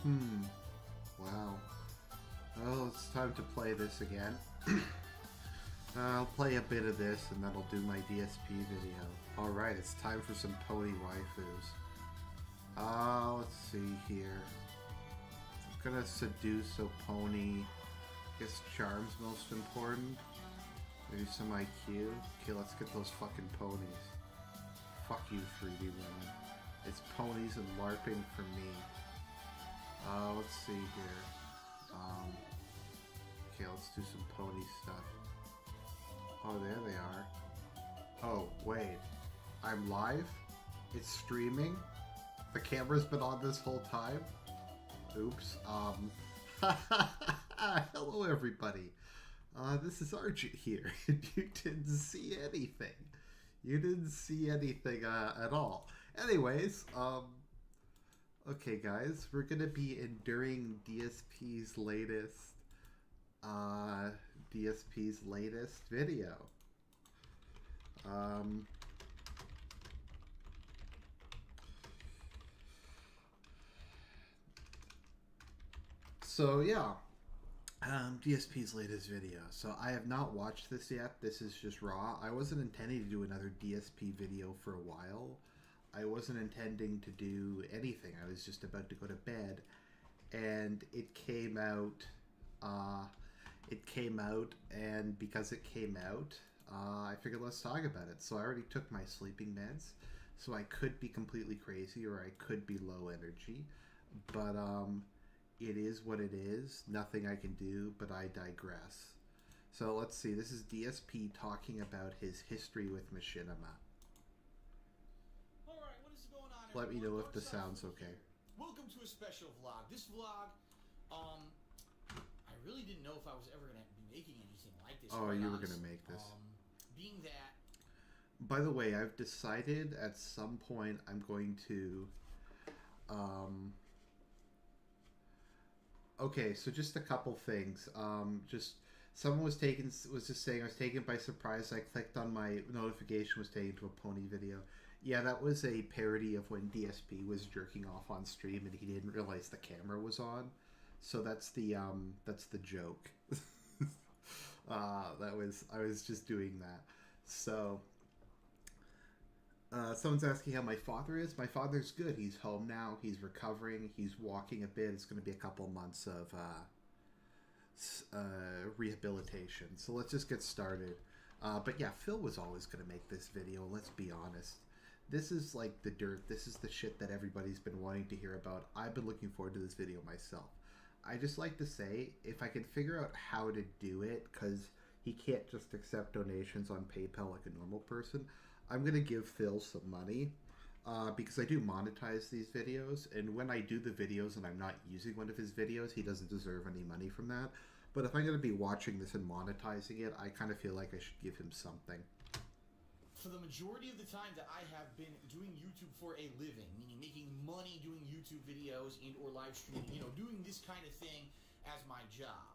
Wow. Well, it's time to play this again. I'll play a bit of this and then I'll do my DSP video. Alright, it's time for some pony waifus. Let's see here. I'm gonna seduce a pony. I guess charm's most important. Maybe some IQ. Okay, let's get those fucking ponies. Fuck you, 3D women. It's ponies and LARPing for me. Let's see here. Okay, let's do some pony stuff. Oh, there they are. Oh, wait. I'm live? It's streaming? The camera's been on this whole time? Oops. Hello, everybody. This is Argent here. You didn't see anything. You didn't see anything at all. Anyways, okay, guys, we're gonna be enduring DSP's latest video. So yeah, DSP's latest video. So I have not watched this yet. This is just raw. I wasn't intending to do another DSP video for a while. I wasn't intending to do anything. I was just about to go to bed, and it came out. And because it came out, I figured let's talk about it. So I already took my sleeping meds, so I could be completely crazy or I could be low energy, but it is what it is. Nothing I can do, but I digress. So let's see. This is DSP talking about his history with Machinima. Let me know if the sound's okay. Welcome to a special vlog. This vlog, I really didn't know if I was ever going to be making anything like this. Oh, you were going to make this. Being that... By the way, I've decided at some point I'm going to... Okay, so just a couple things. Someone was just saying I was taken by surprise. I clicked on my notification was taken to a pony video. Yeah, that was a parody of when DSP was jerking off on stream and he didn't realize the camera was on. So that's the joke. I was just doing that. So someone's asking how my father is. My father's good. He's home now. He's recovering. He's walking a bit. It's going to be a couple months of rehabilitation. So let's just get started. But yeah, Phil was always going to make this video. Let's be honest. This is like the dirt. This is the shit that everybody's been wanting to hear about. I've been looking forward to this video myself. I just like to say, if I can figure out how to do it, because he can't just accept donations on PayPal like a normal person, I'm going to give Phil some money, because I do monetize these videos, and when I do the videos and I'm not using one of his videos, he doesn't deserve any money from that. But if I'm going to be watching this and monetizing it, I kind of feel like I should give him something. For the majority of the time that I have been doing YouTube for a living, meaning making money doing YouTube videos and or live streaming, doing this kind of thing as my job,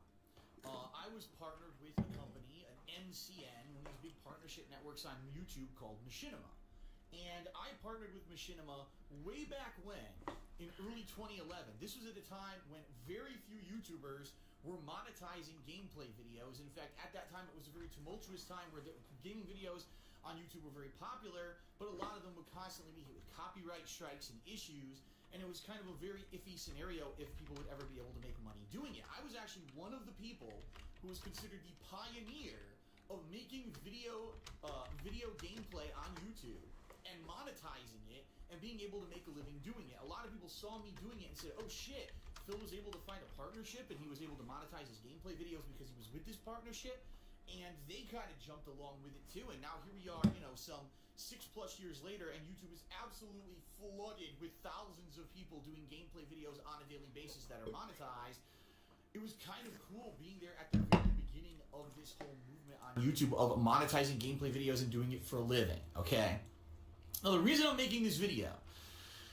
I was partnered with a company, an MCN, one of these big partnership networks on YouTube called Machinima. And I partnered with Machinima way back when, in early 2011. This was at a time when very few YouTubers were monetizing gameplay videos. In fact, at that time, it was a very tumultuous time where the gaming videos on YouTube were very popular, but a lot of them would constantly be hit with copyright strikes and issues, and it was kind of a very iffy scenario if people would ever be able to make money doing it. I was actually one of the people who was considered the pioneer of making video gameplay on YouTube and monetizing it and being able to make a living doing it. A lot of people saw me doing it and said, oh shit, Phil was able to find a partnership and he was able to monetize his gameplay videos because he was with this partnership. And they kind of jumped along with it too, and now here we are, some 6+ years later, and YouTube is absolutely flooded with thousands of people doing gameplay videos on a daily basis that are monetized. It was kind of cool being there at the very beginning of this whole movement on YouTube of monetizing gameplay videos and doing it for a living, okay? Now, the reason I'm making this video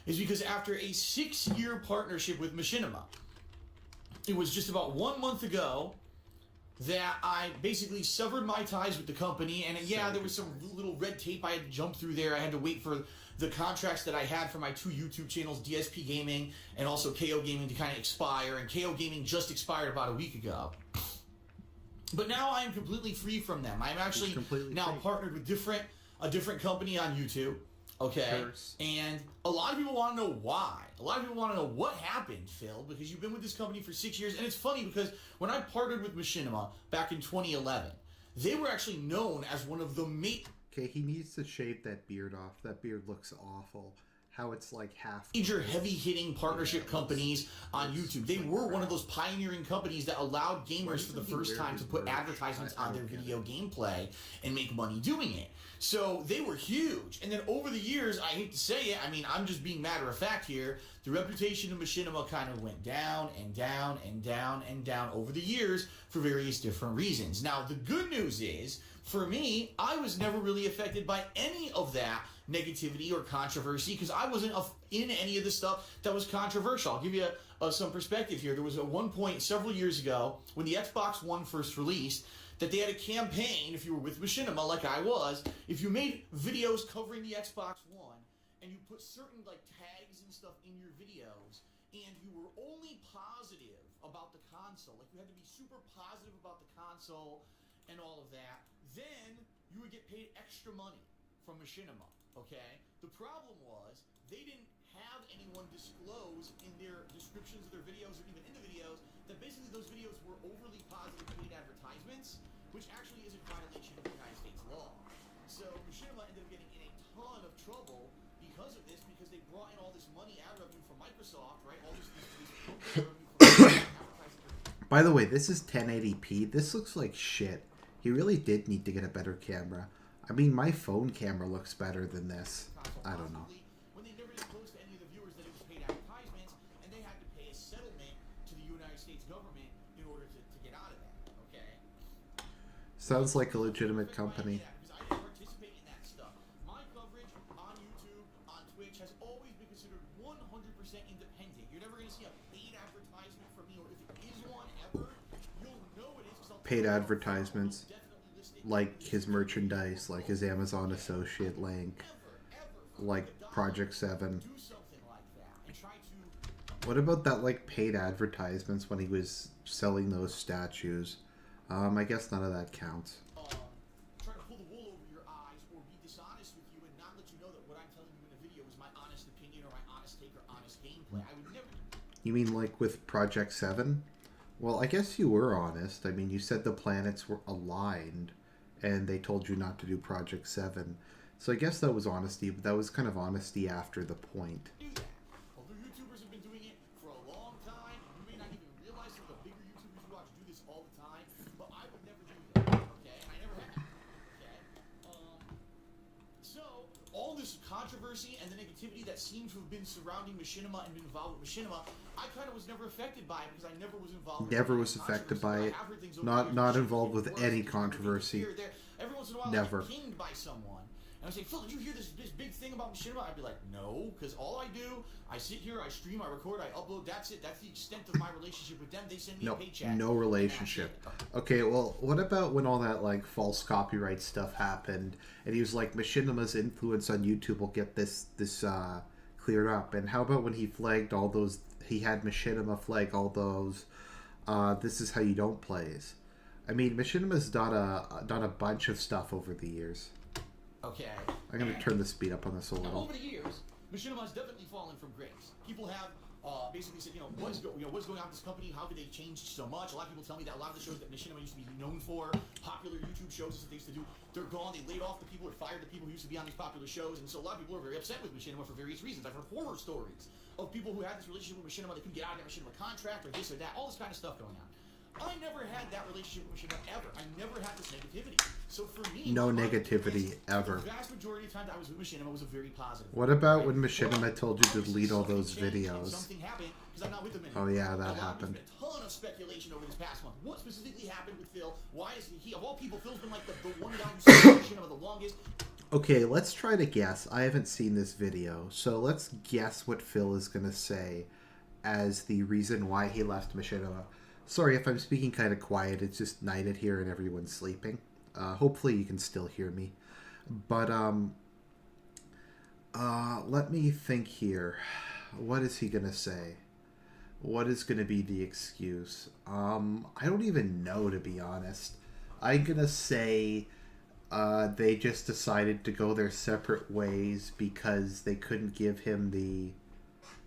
is because after a 6-year partnership with Machinima, it was just about 1 month ago that I basically severed my ties with the company, and yeah, there was some little red tape I had to jump through there. I had to wait for the contracts that I had for my 2 YouTube channels, DSP Gaming and also KO Gaming, to kind of expire, and KO Gaming just expired about a week ago. But now I am completely free from them. I'm actually now partnered with a different company on YouTube. Okay, and a lot of people want to know why. A lot of people want to know what happened, Phil, because you've been with this company for 6 years. And it's funny because when I partnered with Machinima back in 2011, they were actually known as one of the Okay, he needs to shave that beard off. That beard looks awful. How it's like half major heavy-hitting partnership companies on YouTube. They were one of those pioneering companies that allowed gamers for the first time to put advertisements on their video gameplay and make money doing it. So they were huge. And then over the years, I hate to say it, I mean, I'm just being matter of fact here, the reputation of Machinima kind of went down and down and down and down over the years for various different reasons. Now, the good news is, for me, I was never really affected by any of that negativity or controversy because I wasn't in any of the stuff that was controversial. I'll give you some perspective here. There was at one point several years ago when the Xbox One first released that they had a campaign, if you were with Machinima like I was, if you made videos covering the Xbox One and you put certain like tags and stuff in your videos and you were only positive about the console, like you had to be super positive about the console and all of that, then you would get paid extra money from Machinima, okay? The problem was they didn't have anyone disclose in their descriptions of their videos or even in the videos that basically those videos were overly positive paid advertisements, which actually is a violation of the United States law. So Machinima ended up getting in a ton of trouble because of this, because they brought in all this money ad revenue from Microsoft, right? All this revenue from By the way, this is 1080p. This looks like shit. He really did need to get a better camera. I mean, my phone camera looks better than this. I don't know. When they never disclosed to any of the viewers that it was paid advertisements, and they had to pay a settlement to the United States government in order to get out of that, okay? Sounds like a legitimate company. Because I didn't participate in that stuff. My coverage on YouTube, on Twitch, has always been considered 100% independent. You're never going to see a paid advertisement from me, or if it is one ever, you'll know it is. Paid advertisements. Like his merchandise, like his Amazon associate link, like Project 7. What about that, like, paid advertisements when he was selling those statues? I guess none of that counts. Try to pull the wool over your eyes or be dishonest with you and not let you know that what I'm telling you in the video is my honest opinion or my honest take or honest gameplay. I would never... You mean like with Project 7? Well, I guess you were honest. I mean, you said the planets were aligned and they told you not to do Project 7. So I guess that was honesty, but that was kind of honesty after the point. Other YouTubers have been doing it for a long time. You may not even realize some of the bigger YouTubers you watch do this all the time, but I would never do that, okay? I never have, okay? So, all this controversy and the negativity that seemed to have been surrounding Machinima and been involved with Machinima, I kind of was never affected by it because I never was involved. Never was affected by it. Not involved with any controversy. Every once in a while, never. I get pinged by someone. And I say, Phil, did you hear this big thing about Machinima? I'd be like, no, because all I do, I sit here, I stream, I record, I upload. That's it. That's the extent of my relationship with them. They send me a paycheck. No relationship. Okay, well, what about when all that, like, false copyright stuff happened, and he was like, Machinima's influence on YouTube will get this cleared up. And how about when he flagged all those, he had Machinima flag all those, this is how you don't plays. I mean, Machinima's done a bunch of stuff over the years. Okay. I'm going to turn the speed up on this a little. Over the years, Machinima has definitely fallen from grace. People have basically said, what's going on with this company? How could they change so much? A lot of people tell me that a lot of the shows that Machinima used to be known for, popular YouTube shows that they used to do, they're gone. They laid off the people or fired the people who used to be on these popular shows. And so a lot of people are very upset with Machinima for various reasons. I've heard horror stories of people who had this relationship with Machinima, they couldn't get out of their Machinima contract or this or that, all this kind of stuff going on. I never had that relationship with Machinima ever. I never had this negativity. So for me, no negativity ever. The vast majority of the time that I was with Machinima was a very positive. What about when Machinima told you to delete all those videos? Something happened because I'm not with them anymore. Oh yeah, that happened. There's been a ton of speculation over this past month. What specifically happened with Phil? Why is he of all people? Phil's been like the one guy who's seen Machinima the longest. Okay, let's try to guess. I haven't seen this video, so let's guess what Phil is gonna say as the reason why he left Machinima. Sorry if I'm speaking kind of quiet. It's just night out here and everyone's sleeping. Hopefully you can still hear me. But Let me think here. What is he gonna say? What is gonna be the excuse? I don't even know, to be honest. I'm gonna say they just decided to go their separate ways because they couldn't give him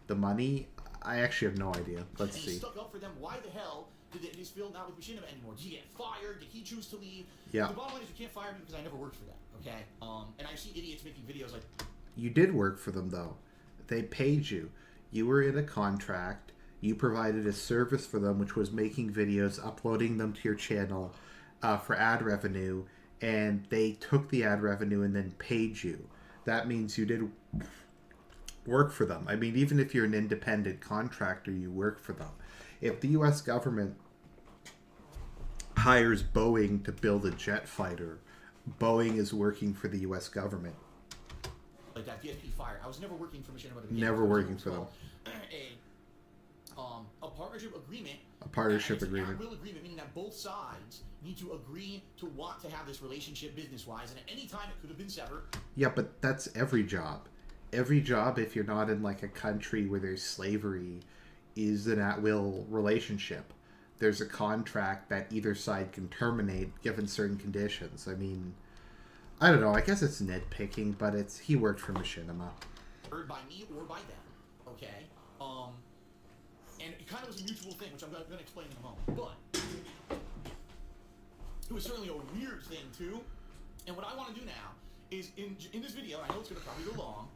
the money. I actually have no idea. Let's and see. He stuck up for them. Why the hell did his Phil not with Machinima anymore? Did he get fired? Did he choose to leave? Yeah. The bottom line is you can't fire me because I never worked for them. Okay. And I see idiots making videos like. You did work for them though. They paid you. You were in a contract. You provided a service for them, which was making videos, uploading them to your channel for ad revenue, and they took the ad revenue and then paid you. That means you did work for them. I mean, even if you're an independent contractor, you work for them. If the U.S. government hires Boeing to build a jet fighter, Boeing is working for the U.S. government. Like that DSP fire. I was never working for Machinima. Never working for them. A partnership agreement. A partnership agreement. An at-will agreement, meaning that both sides need to agree to want to have this relationship business-wise, and at any time it could have been severed. Yeah, but that's every job. Every job, if you're not in like a country where there's slavery, is an at-will relationship. There's a contract that either side can terminate given certain conditions. I mean, I don't know. I guess it's nitpicking, but he worked for Machinima. Heard by me or by them, okay? And it kind of was a mutual thing, which I'm going to explain in a moment. But it was certainly a weird thing too. And what I want to do now is in this video, and I know it's going to probably go long.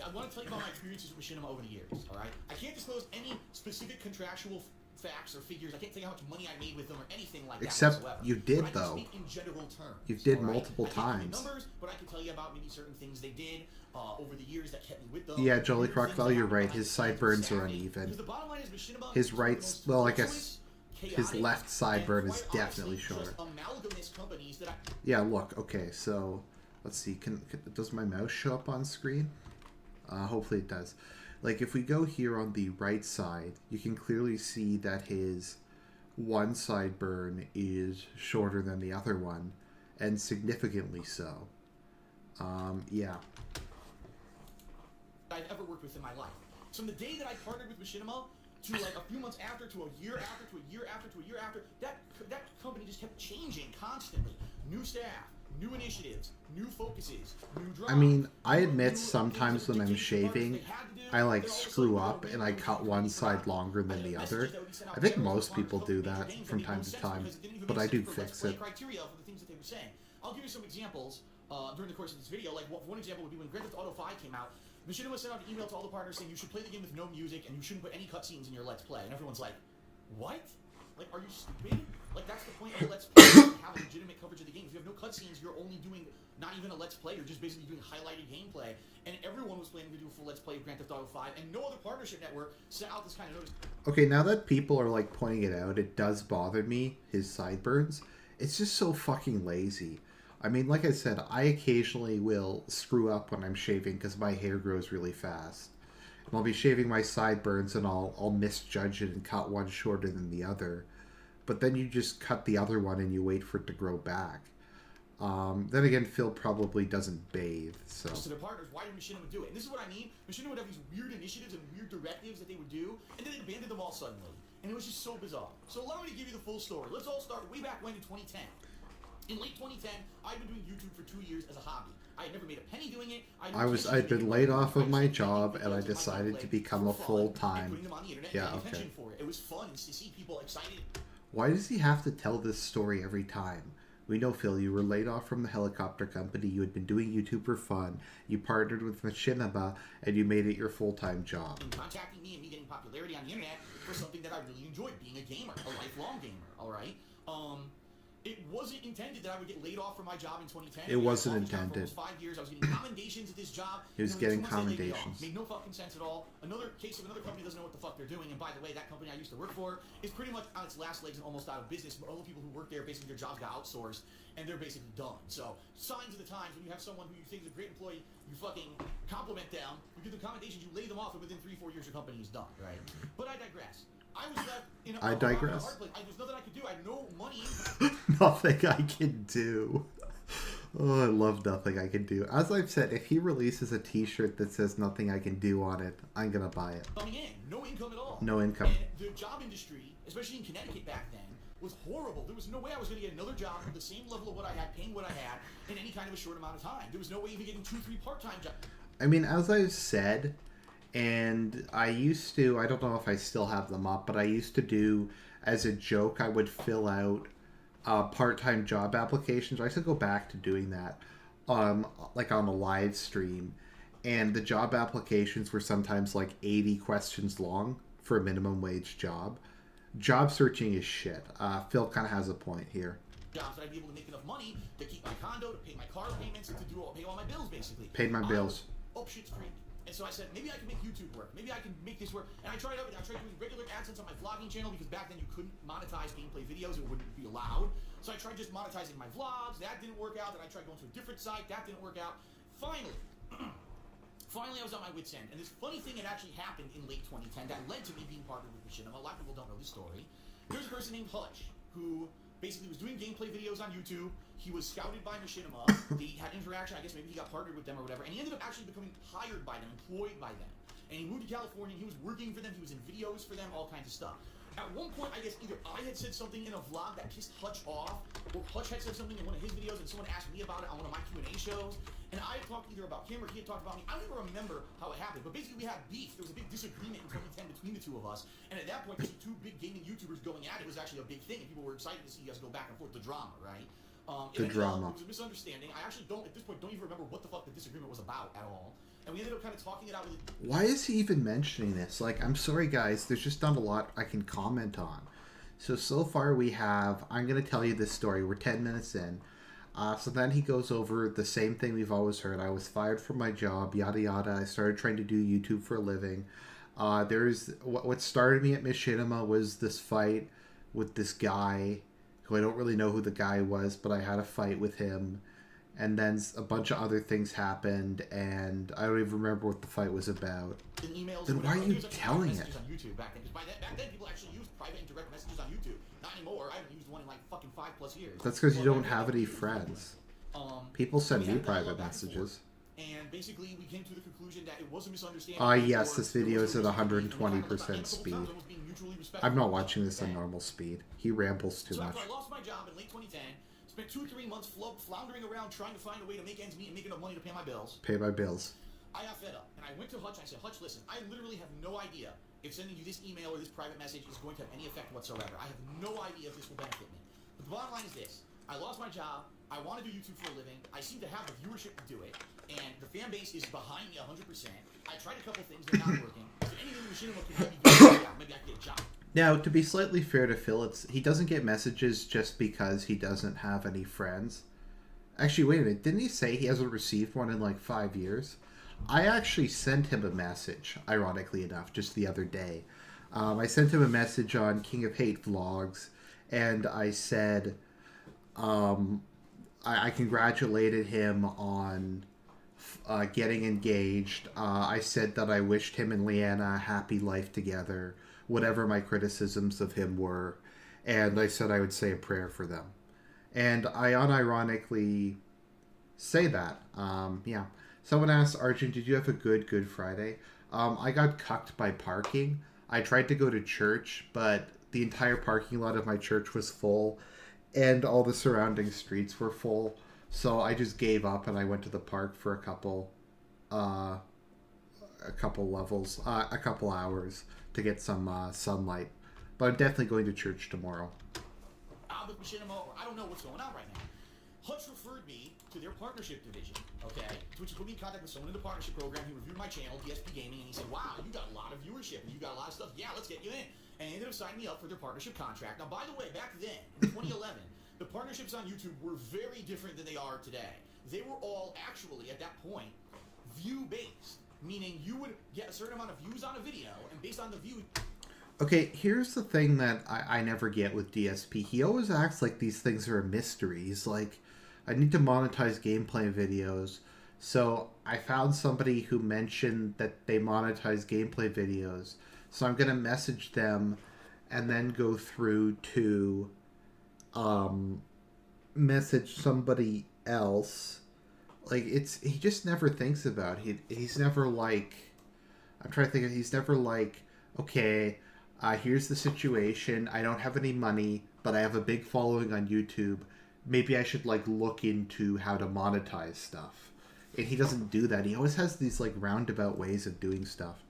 I want to tell you about my experiences with Machinima over the years. All right, I can't disclose any specific contractual facts or figures. I can't tell you how much money I made with them or anything like that. Except whatsoever. you did, but I can though. Speak in general terms. You did all right? multiple I can't give you times. numbers, but I can tell you about maybe certain things they did over the years that kept me with them. Yeah, Jolly Crocodile, you're right. His sideburns are uneven. His right, well, I guess his left sideburn is definitely shorter. Yeah, look. Okay, so let's see. Does my mouse show up on screen? Hopefully it does. Like, if we go here on the right side, you can clearly see that his one sideburn is shorter than the other one, and significantly so. Yeah. I've ever worked with in my life. So from the day that I partnered with Machinima to like a few months after, to a year after, to a year after, to a year after, that company just kept changing constantly. New staff, new initiatives, new focuses, new drive. I mean, I admit sometimes when I'm shaving, I like screw up and I cut one side longer than the other. I think most people do that from time to time, but I do fix it. I'll give you some examples during the course of this video. Like one example would be when Grand Theft Auto 5 came out. Machinima sent out an email to all the partners saying you should play the game with no music and you shouldn't put any cutscenes in your Let's Play. And everyone's like, what? Like, are you stupid? Like, that's the point of a Let's Play. Have legitimate coverage of the game. If you have no cutscenes, you're only doing not even a Let's Play. You're just basically doing highlighted gameplay. And everyone was planning to do a full Let's Play of Grand Theft Auto 5, and no other partnership network sent out this kind of notice. Okay, now that people are, like, pointing it out, it does bother me, his sideburns. It's just so fucking lazy. I mean, like I said, I occasionally will screw up when I'm shaving because my hair grows really fast. And I'll be shaving my sideburns and I'll misjudge it and cut one shorter than the other. But then you just cut the other one and you wait for it to grow back. Then again, Phil probably doesn't bathe, so... To their partners, why did Machinima do it? And this is what I mean. Machinima would have these weird initiatives and weird directives that they would do, and then they'd abandon them all suddenly. And it was just so bizarre. So allow me to give you the full story. Let's all start way back when in 2010. In late 2010, I'd been doing YouTube for 2 years as a hobby. I had never made a penny doing it. I'd been laid off of my job, and I decided to become a full-time... Yeah, okay. It was fun to see people excited. Why does he have to tell this story every time? We know, Phil, you were laid off from the helicopter company, you had been doing YouTube for fun, you partnered with Machinima, and you made it your full-time job. And contacting me and me getting popularity on the internet for something that I really enjoyed, being a gamer, a lifelong gamer, alright? It wasn't intended that I would get laid off from my job in 2010. It wasn't intended. For 5 years, I was getting commendations at this job. He was getting commendations. Made no fucking sense at all. Another case of another company doesn't know what the fuck they're doing. And by the way, that company I used to work for is pretty much on its last legs and almost out of business. All the people who work there, basically their jobs got outsourced and they're basically done. So signs of the times when you have someone who you think is a great employee, you fucking compliment them, you give them commendations, you lay them off, and within 3-4 years your company is done, right? But I digress. I was left in a digress. There's nothing I could do. I had no money. Nothing I can do. Oh, I love Nothing I Can Do. As I've said, if he releases a T-shirt that says "Nothing I Can Do" on it, I'm gonna buy it. Coming in, no income at all. No income. And the job industry, especially in Connecticut back then, was horrible. There was no way I was going to get another job with the same level of what I had, paying what I had, in any kind of a short amount of time. There was no way even getting 2-3 part-time jobs. I mean, as I've said, and I used to, I don't know if I still have them up, but I used to do, as a joke, I would fill out part-time job applications. I used to go back to doing that, like on a live stream, and the job applications were sometimes like 80 questions long for a minimum wage job. Job searching is shit. Phil kind of has a point here. Jobs that I'd be able to make enough money to keep my condo, to pay my car payments, and to pay all my bills, basically. Paid my bills. Up shit's creek. And so I said, maybe I can make YouTube work. Maybe I can make this work. And I tried everything. I tried doing regular AdSense on my vlogging channel because back then you couldn't monetize gameplay videos. It wouldn't be allowed. So I tried just monetizing my vlogs. That didn't work out. Then I tried going to a different site. That didn't work out. Finally, I was on my wit's end. And this funny thing had actually happened in late 2010 that led to me being partnered with Machinima. A lot of people don't know this story. There's a person named Hutch who basically was doing gameplay videos on YouTube. He was scouted by Machinima. They had interaction. I guess maybe he got partnered with them or whatever. And he ended up actually becoming hired by them, employed by them. And he moved to California. And he was working for them. He was in videos for them, all kinds of stuff. At one point, I guess either I had said something in a vlog that pissed Hutch off, or Hutch had said something in one of his videos, and someone asked me about it on one of my Q&A shows. And I had talked either about him or he had talked about me. I don't even remember how it happened. But basically, we had beef. There was a big disagreement in 2010 between the two of us. And at that point, these two big gaming YouTubers going at it was actually a big thing. And people were excited to see us go back and forth. The drama, right? The drama. It was a misunderstanding. I actually don't, at this point, don't even remember what the fuck the disagreement was about at all. And we ended up kind of talking it out with... Why is he even mentioning this? Like, I'm sorry, guys. There's just not a lot I can comment on. So far we have... I'm going to tell you this story. We're 10 minutes in. So then he goes over the same thing we've always heard. I was fired from my job, yada yada. I started trying to do YouTube for a living. What started me at Machinima was this fight with this guy who I don't really know who the guy was, but I had a fight with him. And then a bunch of other things happened, and I don't even remember what the fight was about. Then why are you telling it? On YouTube back then, because back then people actually used private and direct messages on YouTube. Not anymore. I haven't used one in like fucking 5+ years. That's because you don't have any friends. People send me private messages. And basically, we came to the conclusion that it was a misunderstanding. Yes, this video is at 120% speed. I'm not watching this at normal speed. He rambles too much. So after I lost my job in late 2010, spent 2-3 months floundering around trying to find a way to make ends meet and make enough money to pay my bills. Pay my bills. I got fed up, and I went to Hutch. I said, Hutch, listen, I literally have no idea if sending you this email or this private message is going to have any effect whatsoever. I have no idea if this will benefit me. But the bottom line is this. I lost my job. I want to do YouTube for a living. I seem to have the viewership to do it, and the fan base is behind me 100%. I tried a couple things. They're not working. Is there anything Machinima can help me do? Yeah, maybe I can get a job. Now, to be slightly fair to Phil, he doesn't get messages just because he doesn't have any friends. Actually, wait a minute. Didn't he say he hasn't received one in like 5 years? I actually sent him a message, ironically enough, just the other day. I sent him a message on King of Hate Vlogs, and I said I congratulated him on getting engaged. I said that I wished him and Leanna a happy life together, whatever my criticisms of him were, and I said I would say a prayer for them. And I unironically say that. Yeah. Someone asked, Argent, did you have a good Friday? I got cucked by parking. I tried to go to church, but the entire parking lot of my church was full, and all the surrounding streets were full. So I just gave up, and I went to the park for a couple hours to get some sunlight. But I'm definitely going to church tomorrow. With Machinima, or I don't know what's going on right now. Hutch referred me to their partnership division, okay? Which put me in contact with someone in the partnership program. He reviewed my channel, DSP Gaming, and he said, wow, you got a lot of viewership, and you got a lot of stuff. Yeah, let's get you in. And he ended up signing me up for their partnership contract. Now, by the way, back then, in 2011, the partnerships on YouTube were very different than they are today. They were all actually, at that point, view-based, meaning you would get a certain amount of views on a video, and based on the view... Okay, here's the thing that I never get with DSP. He always acts like these things are a mystery. He's like, I need to monetize gameplay videos. So I found somebody who mentioned that they monetize gameplay videos. So I'm going to message them and then go through to message somebody else. Like, he just never thinks about it. He's never like, I'm trying to think of, he's never like, okay, here's the situation. I don't have any money, but I have a big following on YouTube. Maybe I should like look into how to monetize stuff. And he doesn't do that. He always has these like roundabout ways of doing stuff.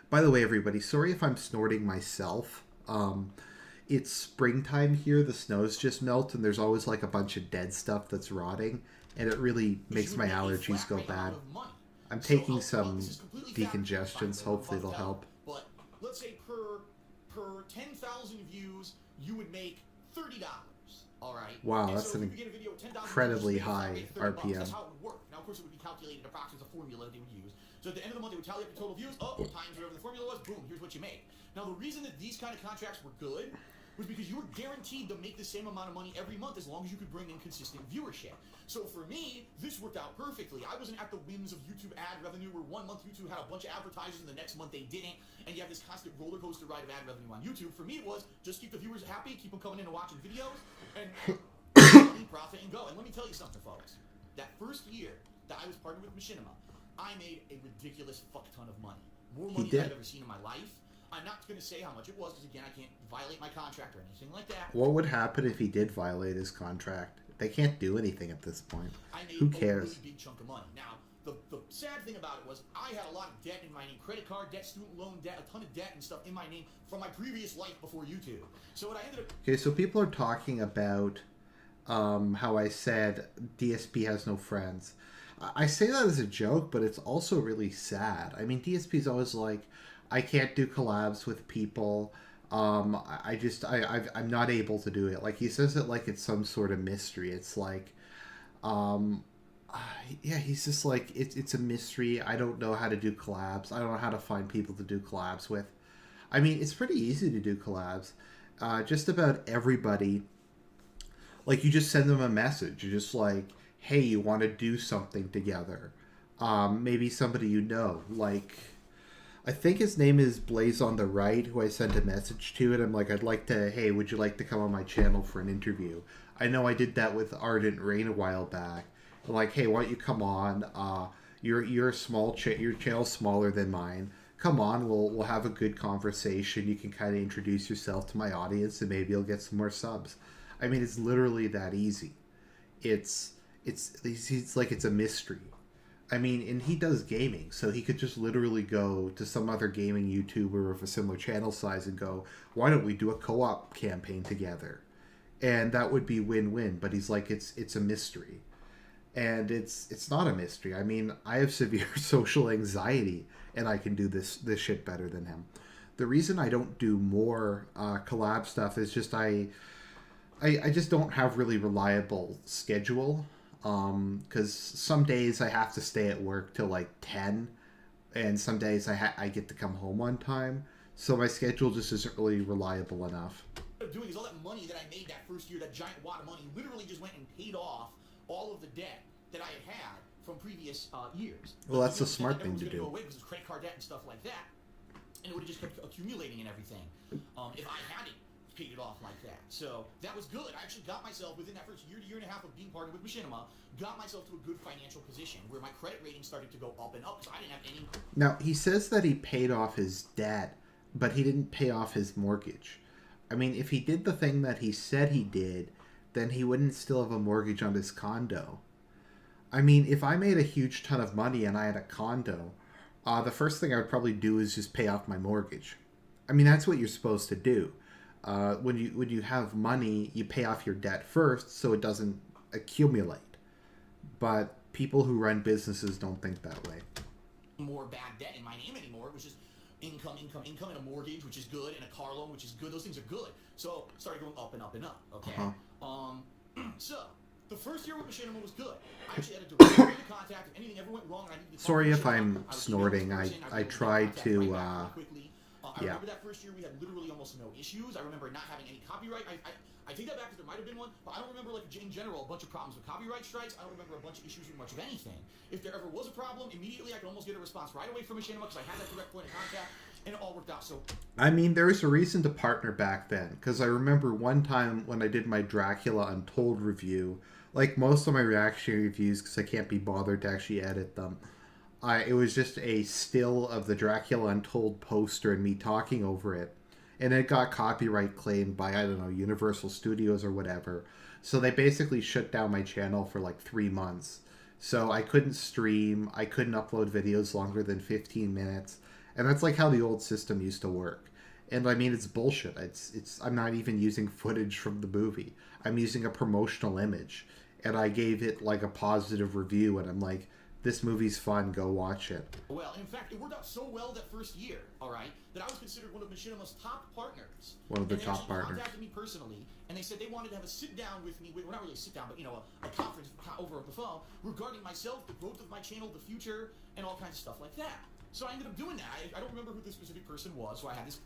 By the way, everybody, sorry if I'm snorting myself. It's springtime here. The snow's just melt, and there's always like a bunch of dead stuff that's rotting, and it really makes my allergies go bad. I'm taking some decongestants. Hopefully it'll help. But let's say per 10,000 views, you would make $30. All right. Wow, that's an incredibly high RPM. That's how it would work. Now, of course, it would be calculated approximately the formula they would use. So at the end of the month, they would tally up the total views. Oh, times whatever the formula was. Boom, here's what you made. Now, the reason that these kind of contracts were good was because you were guaranteed to make the same amount of money every month as long as you could bring in consistent viewership. So for me, this worked out perfectly. I wasn't at the whims of YouTube ad revenue where one month YouTube had a bunch of advertisers and the next month they didn't, and you have this constant roller coaster ride of ad revenue on YouTube. For me, it was just keep the viewers happy, keep them coming in and watching videos, and profit and go. And let me tell you something, folks. That first year that I was partnered with Machinima, I made a ridiculous fuck ton of money. More money than I've ever seen in my life. I'm not going to say how much it was because, again, I can't violate my contract or anything like that. What would happen if he did violate his contract? They can't do anything at this point. Who cares? I made a really big chunk of money. Now, the sad thing about it was I had a lot of debt in my name. Credit card debt, student loan debt, a ton of debt and stuff in my name from my previous life before YouTube. So what I ended up... Okay, so people are talking about how I said DSP has no friends. I say that as a joke, but it's also really sad. I mean, DSP is always like, I can't do collabs with people. I'm not able to do it. Like, he says it like it's some sort of mystery. It's like, yeah, he's just like, it's a mystery. I don't know how to do collabs. I don't know how to find people to do collabs with. I mean, it's pretty easy to do collabs. Just about everybody, like, you just send them a message. You're just like, hey, you want to do something together? Maybe somebody you know, like, I think his name is Blaze on the Right, who I sent a message to, and I'm like, I'd like to, hey, would you like to come on my channel for an interview? I know I did that with Argent Rain a while back. I'm like, hey, why don't you come on? You're a small, your channel's smaller than mine. Come on, we'll have a good conversation. You can kind of introduce yourself to my audience, and maybe you'll get some more subs. I mean, it's literally that easy. It's like it's a mystery. I mean, and he does gaming, so he could just literally go to some other gaming YouTuber of a similar channel size and go, why don't we do a co-op campaign together? And that would be win-win. But he's like, it's a mystery. And it's not a mystery. I mean, I have severe social anxiety, and I can do this shit better than him. The reason I don't do more collab stuff is just I just don't have really reliable schedule. Because some days I have to stay at work till like 10, and some days I get to come home on time, so my schedule just isn't really reliable enough. What I'm doing is all that money that I made that first year, that giant wad of money, literally just went and paid off all of the debt that I had from previous years. Well, that's a smart thing to do. Go away because it's credit card debt and stuff like that, and it would have just kept accumulating and everything. If I hadn't paid it off like that. So that was good. I actually got myself, within that first year to year and a half of being partnered with Machinima, got myself to a good financial position where my credit rating started to go up and up because I didn't have any... Now, he says that he paid off his debt, but he didn't pay off his mortgage. I mean, if he did the thing that he said he did, then he wouldn't still have a mortgage on his condo. I mean, if I made a huge ton of money and I had a condo, the first thing I would probably do is just pay off my mortgage. I mean, that's what you're supposed to do. When you have money, you pay off your debt first so it doesn't accumulate. But people who run businesses don't think that way. More bad debt in my name anymore. It was just income, and a mortgage, which is good, and a car loan, which is good. Those things are good. So it started going up and up and up. Okay. So the first year with Machinima was good. I actually had a direct contact. If anything ever went wrong, and I needed to Sorry if I'm snorting. I tried to. I remember that first year we had literally almost no issues. I remember not having any copyright. I take that back because there might have been one, but I don't remember, like, in general, a bunch of problems with copyright strikes. I don't remember a bunch of issues with much of anything. If there ever was a problem, immediately I could almost get a response right away from Machinima because I had that direct point of contact, and it all worked out. So I mean, there was a reason to partner back then, because I remember one time when I did my Dracula Untold review, Like most of my reaction reviews, because I can't be bothered to actually edit them, it was just a still of the Dracula Untold poster and me talking over it. And it got copyright claimed by, I don't know, Universal Studios or whatever. So they basically shut down my channel for like 3 months. So I couldn't stream, I couldn't upload videos longer than 15 minutes. And that's like how the old system used to work. And I mean, it's bullshit. I'm not even using footage from the movie. I'm using a promotional image. And I gave it like a positive review, and I'm like, this movie's fun, go watch it. Well, in fact, it worked out so well that first year, all right, that I was considered one of Machinima's top partners. One of the top partners. They contacted me personally, and they said they wanted to have a sit-down with me, well, not really a sit-down, but, a conference over the phone regarding myself, the growth of my channel, the future, and all kinds of stuff like that. So I ended up doing that. I don't remember who this specific person was, so I had this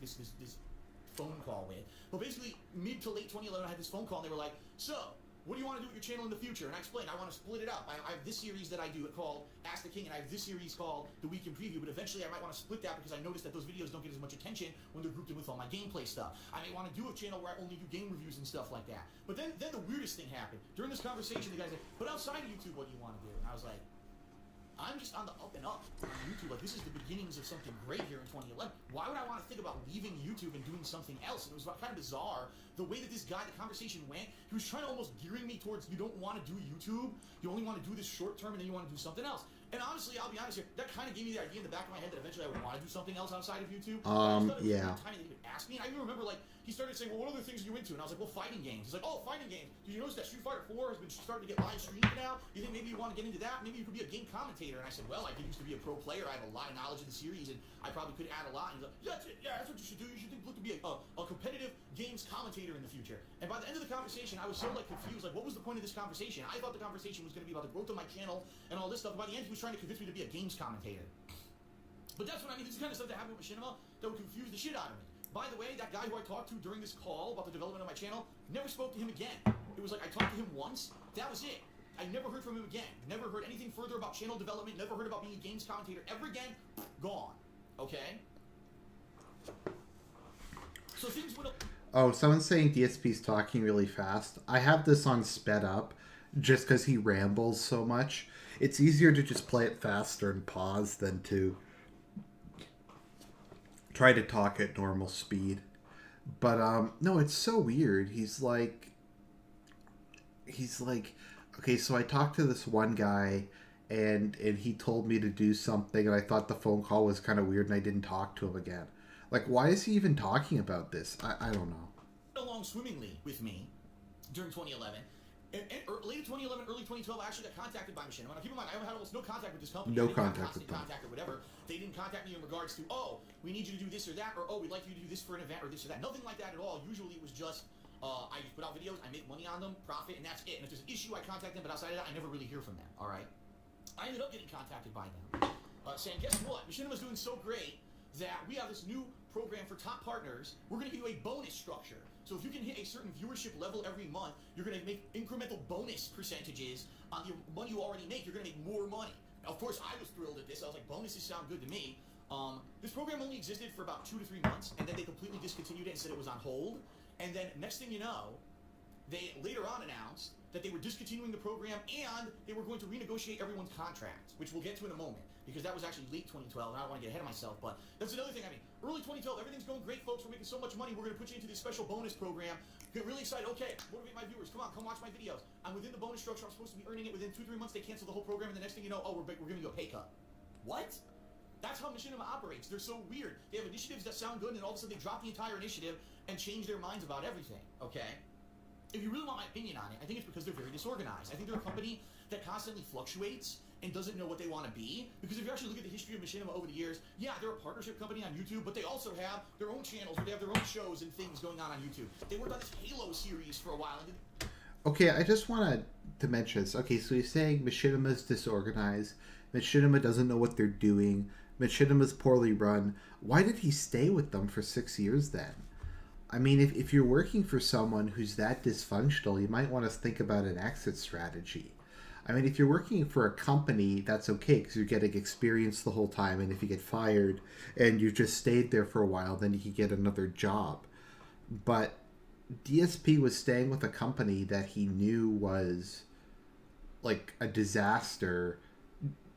phone call with. But basically, mid to late 2011, I had this phone call, and they were like, so, what do you want to do with your channel in the future? And I explained, I want to split it up. I have this series that I do called Ask the King, and I have this series called The Week in Preview, but eventually I might want to split that because I noticed that those videos don't get as much attention when they're grouped in with all my gameplay stuff. I may want to do a channel where I only do game reviews and stuff like that. But then the weirdest thing happened. During this conversation, the guy said, but outside of YouTube, what do you want to do? And I was like, I'm just on the up and up on YouTube. Like, this is the beginnings of something great here in 2011. Why would I want to think about leaving YouTube and doing something else? And it was kind of bizarre. The way that this guy, the conversation went, he was trying to almost gearing me towards, you don't want to do YouTube. You only want to do this short term, and then you want to do something else. And honestly, I'll be honest here, that kind of gave me the idea in the back of my head that eventually I would want to do something else outside of YouTube. Yeah. Time that he would ask me. And I even remember, like, he started saying, well, what other things are you into? And I was like, well, fighting games. He's like, oh, fighting games. Did you notice that Street Fighter 4 has been starting to get live streamed now? You think maybe you want to get into that? Maybe you could be a game commentator. And I said, well, I used to be a pro player. I have a lot of knowledge of the series, and I probably could add a lot. And he's like, yeah, that's what you should do. You should look to be a competitive games commentator in the future. And by the end of the conversation, I was so, like, confused. Like, what was the point of this conversation? I thought the conversation was going to be about the growth of my channel and all this stuff. By the end, he was trying to convince me to be a games commentator. But that's what I mean. This is the kind of stuff that happened with Machinima that would confuse the shit out of me. By the way, that guy who I talked to during this call about the development of my channel, never spoke to him again. It was like I talked to him once, that was it. I never heard from him again. Never heard anything further about channel development, never heard about being a games commentator ever again. Gone. Okay? So things would have... Oh, someone's saying DSP's talking really fast. I have this on sped up just because he rambles so much. It's easier to just play it faster and pause than to try to talk at normal speed. But no, it's so weird. He's like, okay, so I talked to this one guy and he told me to do something, and I thought the phone call was kind of weird, and I didn't talk to him again. Like, why is he even talking about this? I don't know. Along swimmingly with me during 2011. And late 2011, early 2012, I actually got contacted by Machinima. Now, keep in mind, I had almost no contact with this company. No contact with them. Contact or whatever. They didn't contact me in regards to, oh, we need you to do this or that, or oh, we'd like you to do this for an event or this or that. Nothing like that at all. Usually it was just, I just put out videos, I make money on them, profit, and that's it. And if there's an issue, I contact them, but outside of that, I never really hear from them, all right? I ended up getting contacted by them, saying, guess what? Machinima's doing so great that we have this new program for top partners. We're going to give you a bonus structure. So if you can hit a certain viewership level every month, you're going to make incremental bonus percentages on the money you already make. You're going to make more money. Now, of course, I was thrilled at this. I was like, bonuses sound good to me. This program only existed for about 2 to 3 months, and then they completely discontinued it and said it was on hold. And then next thing you know, they later on announced that they were discontinuing the program and they were going to renegotiate everyone's contracts, which we'll get to in a moment, because that was actually late 2012, and I don't want to get ahead of myself, but that's another thing. I mean, early 2012, everything's going great, folks. We're making so much money. We're going to put you into this special bonus program. Get really excited. Okay, motivate my viewers. Come on, come watch my videos. I'm within the bonus structure. I'm supposed to be earning it within 2-3 months. They cancel the whole program, and the next thing you know, oh, we're giving you a pay cut. What? That's how Machinima operates. They're so weird. They have initiatives that sound good, and all of a sudden they drop the entire initiative and change their minds about everything, okay? If you really want my opinion on it, I think it's because they're very disorganized. I think they're a company that constantly fluctuates and doesn't know what they want to be. Because if you actually look at the history of Machinima over the years, yeah, they're a partnership company on YouTube, but they also have their own channels where they have their own shows and things going on YouTube. They worked on this Halo series for a while. Okay, I just wanted to mention this. Okay, so you're saying Machinima's disorganized. Machinima doesn't know what they're doing. Machinima's poorly run. Why did he stay with them for 6 years then? I mean, if you're working for someone who's that dysfunctional, you might want to think about an exit strategy. I mean, if you're working for a company, that's okay because you're getting experience the whole time. And if you get fired and you've just stayed there for a while, then you can get another job. But DSP was staying with a company that he knew was like a disaster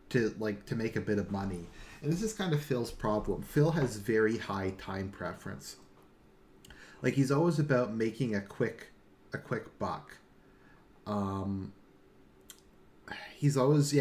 to make a bit of money. And this is kind of Phil's problem. Phil has very high time preference. Like, he's always about making a quick buck. He's always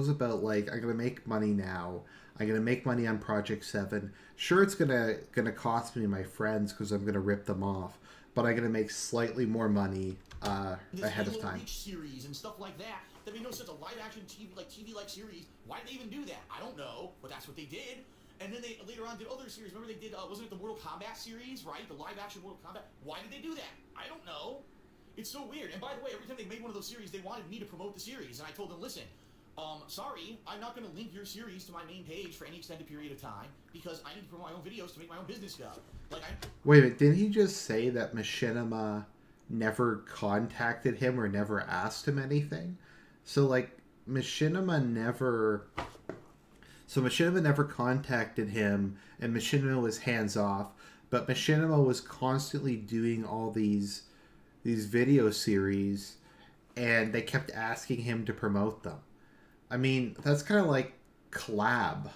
about, like, I'm gonna make money now. I'm gonna make money on Project 7. Sure, it's gonna cost me my friends because I'm gonna rip them off, but I'm gonna make slightly more money ahead of time. Series and stuff like that. That made no sense. A live action TV-like series. Why did they even do that? I don't know, but that's what they did. And then they later on did other series. Remember they did, wasn't it the Mortal Kombat series, right? The live action Mortal Kombat. Why did they do that? I don't know. It's so weird. And by the way, every time they made one of those series, they wanted me to promote the series. And I told them, listen, sorry, I'm not going to link your series to my main page for any extended period of time because I need to promote my own videos to make my own business go. Wait a minute, didn't he just say that Machinima never contacted him or never asked him anything? So, like, Machinima never contacted him, and Machinima was hands off, but Machinima was constantly doing all these video series, and they kept asking him to promote them. I mean, that's kind of like collab,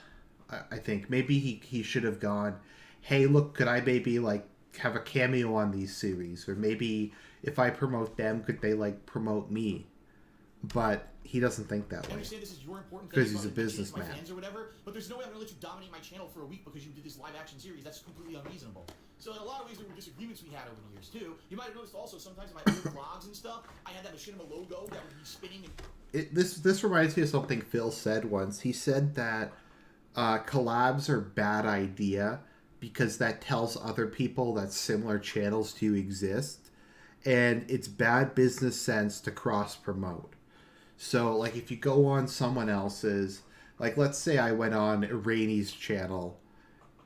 I think. Maybe he should have gone, hey, look, could I maybe, like, have a cameo on these series? Or maybe if I promote them, could they, like, promote me? But he doesn't think that way. I understand this is your important thing because he's a businessman. My fans or whatever, but there's no way I'm going to let you dominate my channel for a week because you did this live action series. That's completely unreasonable. So in a lot of ways, there were disagreements we had over the years too. You might have noticed also sometimes in my old vlogs and stuff, I had that Machinima logo that would be spinning. This reminds me of something Phil said once. He said that collabs are a bad idea because that tells other people that similar channels do exist, and it's bad business sense to cross promote. So, like, if you go on someone else's, like, let's say I went on Rainey's channel,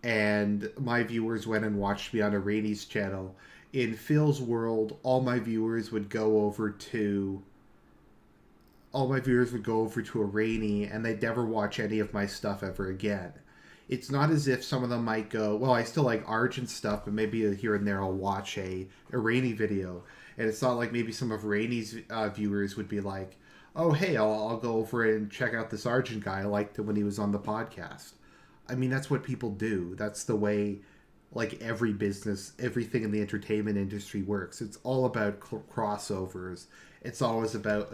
and my viewers went and watched me on Rainey's channel. In Phil's world, all my viewers would go over to a Rainey, and they'd never watch any of my stuff ever again. It's not as if some of them might go, well, I still like Argent stuff, but maybe here and there I'll watch a Rainey video. And it's not like maybe some of Rainey's viewers would be like, oh, hey, I'll go over and check out this Argent guy. I liked him when he was on the podcast. I mean, that's what people do. That's the way, like, every business, everything in the entertainment industry works. It's all about crossovers. It's all about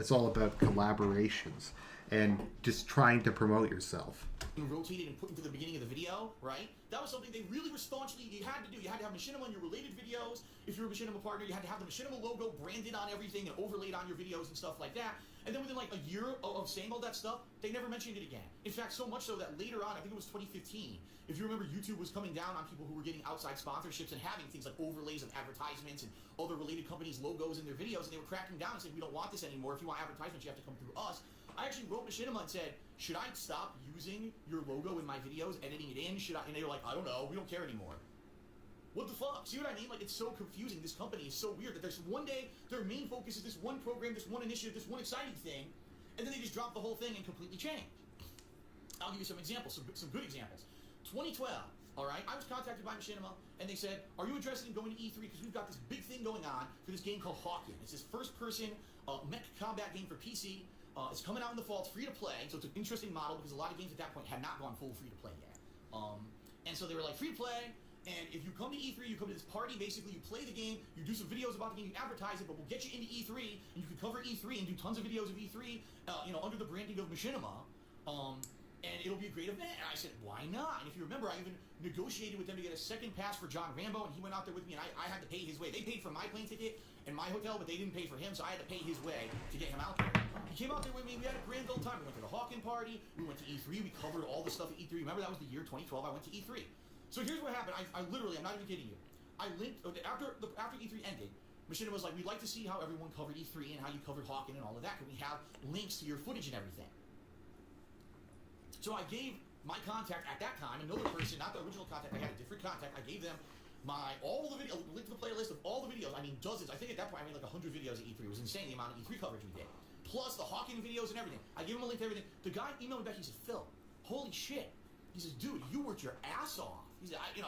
collaborations and just trying to promote yourself. Rotated and put into the beginning of the video, right? That was something they really staunchly you had to do. You had to have Machinima on your related videos. If you're a Machinima partner, you had to have the Machinima logo branded on everything and overlaid on your videos and stuff like that. And then within like a year of saying all that stuff, they never mentioned it again. In fact, so much so that later on, I think it was 2015, if you remember, YouTube was coming down on people who were getting outside sponsorships and having things like overlays of advertisements and other related companies' logos in their videos, and they were cracking down and saying, we don't want this anymore. If you want advertisements, you have to come through us. I actually wrote Machinima and said, should I stop using your logo in my videos, editing it in? Should I? And they were like, I don't know, we don't care anymore. What the fuck? See what I mean? Like, it's so confusing. This company is so weird that there's one day their main focus is this one program, this one initiative, this one exciting thing, and then they just drop the whole thing and completely change. I'll give you some examples, some good examples. 2012, all right? I was contacted by Machinima, and they said, are you interested in going to E3? Because we've got this big thing going on for this game called Hawken. It's this first-person mech combat game for PC. It's coming out in the fall. It's free to play, so it's an interesting model because a lot of games at that point had not gone full free to play yet. And so they were like, free to play, and if you come to E3, you come to this party, basically you play the game, you do some videos about the game, you advertise it, but we'll get you into E3, and you can cover E3 and do tons of videos of E3, under the branding of Machinima, and it'll be a great event. And I said, why not? And if you remember, I even negotiated with them to get a second pass for John Rambo, and he went out there with me, and I had to pay his way. They paid for my plane ticket and my hotel, but they didn't pay for him, so I had to pay his way to get him out there. He came out there with me. We had a grand old time. We went to the Hawken party. We went to E3. We covered all the stuff at E3. Remember, that was the year 2012. I went to E3. So here's what happened. I literally, I'm not even kidding you. I linked after E3 ended. Machinima was like, we'd like to see how everyone covered E3 and how you covered Hawken and all of that. Can we have links to your footage and everything? So I gave my contact at that time, another person, not the original contact. I had a different contact. I gave them all the video, link to the playlist of all the videos. I mean, dozens. I think at that point I made like 100 videos at E3. It was insane the amount of E3 coverage we did. Plus the Hawken videos and everything. I gave him a link to everything. The guy emailed me back. He said, Phil, holy shit. He says, dude, you worked your ass off. He said, I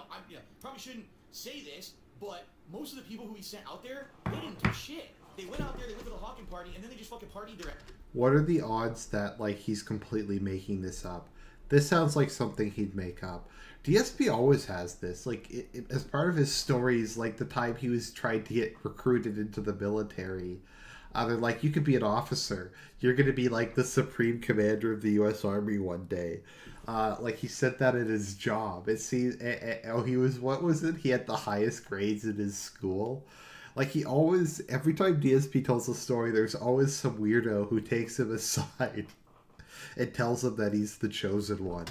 probably shouldn't say this, but most of the people who he sent out there, they didn't do shit. They went out there, they went to the Hawking party, and then they just fucking partied their. What are the odds that like he's completely making this up? This sounds like something he'd make up. DSP always has this. Like as part of his stories, like the time he was trying to get recruited into the military. They're like, you could be an officer. You're going to be like the supreme commander of the U.S. Army one day. Like he said that in his job. He was, what was it? He had the highest grades in his school. Like he always, every time DSP tells a story, there's always some weirdo who takes him aside and tells him that he's the chosen one.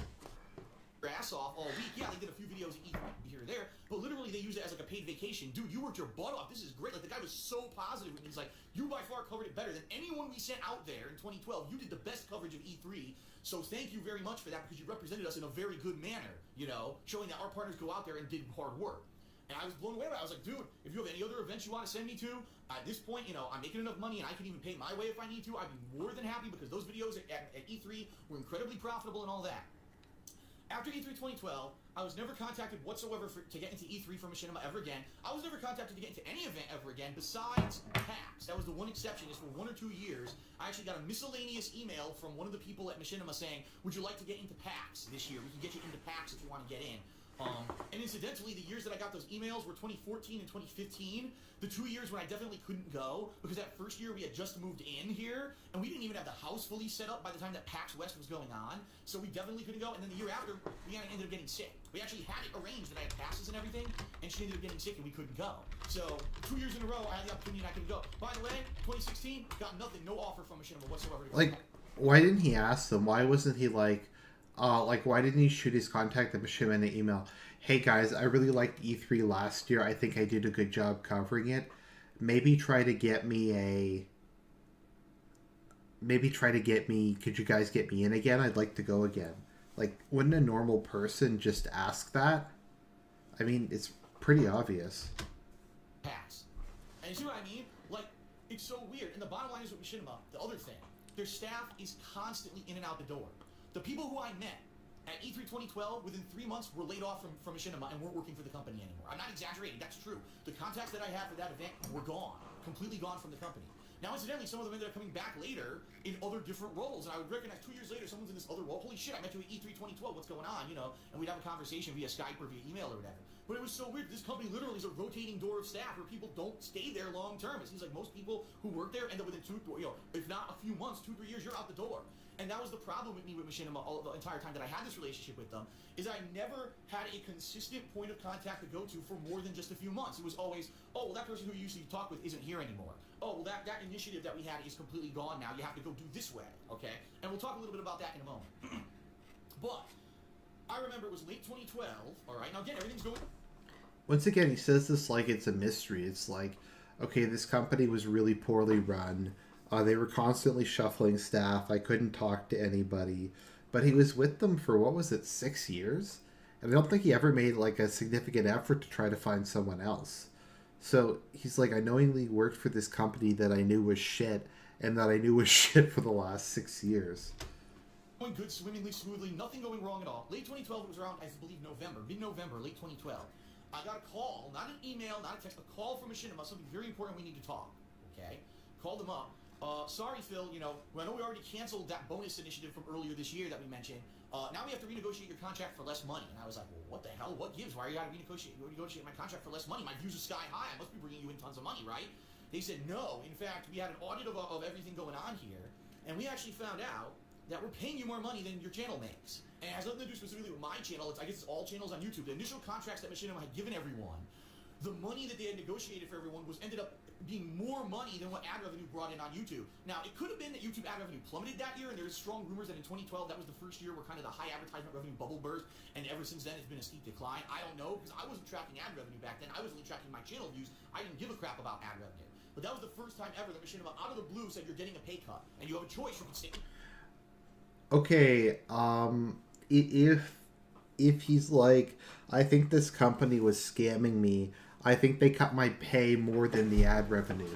Ass off all week. Yeah, they did a few videos here or there, but literally they used it as like a paid vacation. Dude, you worked your butt off. This is great. Like the guy was so positive. He's like, you by far covered it better than anyone we sent out there in 2012. You did the best coverage of E3. So thank you very much for that because you represented us in a very good manner, you know, showing that our partners go out there and did hard work. And I was blown away by it. I was like, dude, if you have any other events you want to send me to, at this point, you know, I'm making enough money and I can even pay my way if I need to. I'd be more than happy because those videos at E3 were incredibly profitable and all that. After E3 2012, I was never contacted whatsoever to get into E3 from Machinima ever again. I was never contacted to get into any event ever again besides PAX. That was the one exception, is for 1 or 2 years, I actually got a miscellaneous email from one of the people at Machinima saying, would you like to get into PAX this year? We can get you into PAX if you want to get in. And incidentally, the years that I got those emails were 2014 and 2015, the 2 years when I definitely couldn't go, because that first year we had just moved in here, and we didn't even have the house fully set up by the time that PAX West was going on, so we definitely couldn't go, and then the year after, we ended up getting sick. We actually had it arranged that I had passes and everything, and she ended up getting sick and we couldn't go. So, 2 years in a row, I had the opportunity and I couldn't go. By the way, 2016, got nothing, no offer from Machinima whatsoever. Like, why didn't he ask them? Why wasn't he like, why didn't he shoot his contact at Machinima in an email? Hey guys, I really liked E3 last year. I think I did a good job covering it. Maybe try to get me, could you guys get me in again? I'd like to go again. Like, wouldn't a normal person just ask that? I mean, it's pretty obvious. Pass. And you see what I mean? Like, it's so weird. And the bottom line is with Machinima, the other thing, their staff is constantly in and out the door. The people who I met at E3 2012, within 3 months, were laid off from Machinima and weren't working for the company anymore. I'm not exaggerating, that's true. The contacts that I had for that event were gone, completely gone from the company. Now, incidentally, some of them ended up coming back later in other different roles, and I would recognize 2 years later, someone's in this other role. Holy shit, I met you at E3 2012, what's going on, you know? And we'd have a conversation via Skype or via email or whatever. But it was so weird. This company literally is a rotating door of staff where people don't stay there long term. It seems like most people who work there end up within if not a few months, 2-3 years, you're out the door. And that was the problem with me with Machinima the entire time that I had this relationship with them, is I never had a consistent point of contact to go to for more than just a few months. It was always, oh, well, that person who you usually talk with isn't here anymore. Oh, well, that initiative that we had is completely gone now. You have to go do this way, okay? And we'll talk a little bit about that in a moment. But I remember it was late 2012, all right? Now, again, everything's going... Once again, he says this like it's a mystery. It's like, okay, this company was really poorly run. They were constantly shuffling staff. I couldn't talk to anybody. But he was with them for, 6 years? And I don't think he ever made, like, a significant effort to try to find someone else. So he's like, I knowingly worked for this company that I knew was shit, and that I knew was shit for the last 6 years. Going good, swimmingly, smoothly, nothing going wrong at all. Late 2012, it was around, I believe, mid-November, late 2012. I got a call, not an email, not a text, a call from Machinima, something very important, we need to talk, okay? Called them up. Sorry, Phil, I know we already canceled that bonus initiative from earlier this year that we mentioned. Now we have to renegotiate your contract for less money. And I was like, well, what the hell? What gives? Why are you got to renegotiate my contract for less money? My views are sky high. I must be bringing you in tons of money, right? They said, no. In fact, we had an audit of everything going on here, and we actually found out that we're paying you more money than your channel makes. And it has nothing to do specifically with my channel. I guess it's all channels on YouTube. The initial contracts that Machinima had given everyone, the money that they had negotiated for everyone ended up being more money than what ad revenue brought in on YouTube. Now, it could have been that YouTube ad revenue plummeted that year, and there's strong rumors that in 2012, that was the first year where kind of the high advertisement revenue bubble burst, and ever since then, it's been a steep decline. I don't know, because I wasn't tracking ad revenue back then. I was only tracking my channel views. I didn't give a crap about ad revenue. But that was the first time ever that Machinima, out of the blue, said you're getting a pay cut, and you have a choice. You can stay. Okay, if he's like, I think this company was scamming me, I think they cut my pay more than the ad revenue.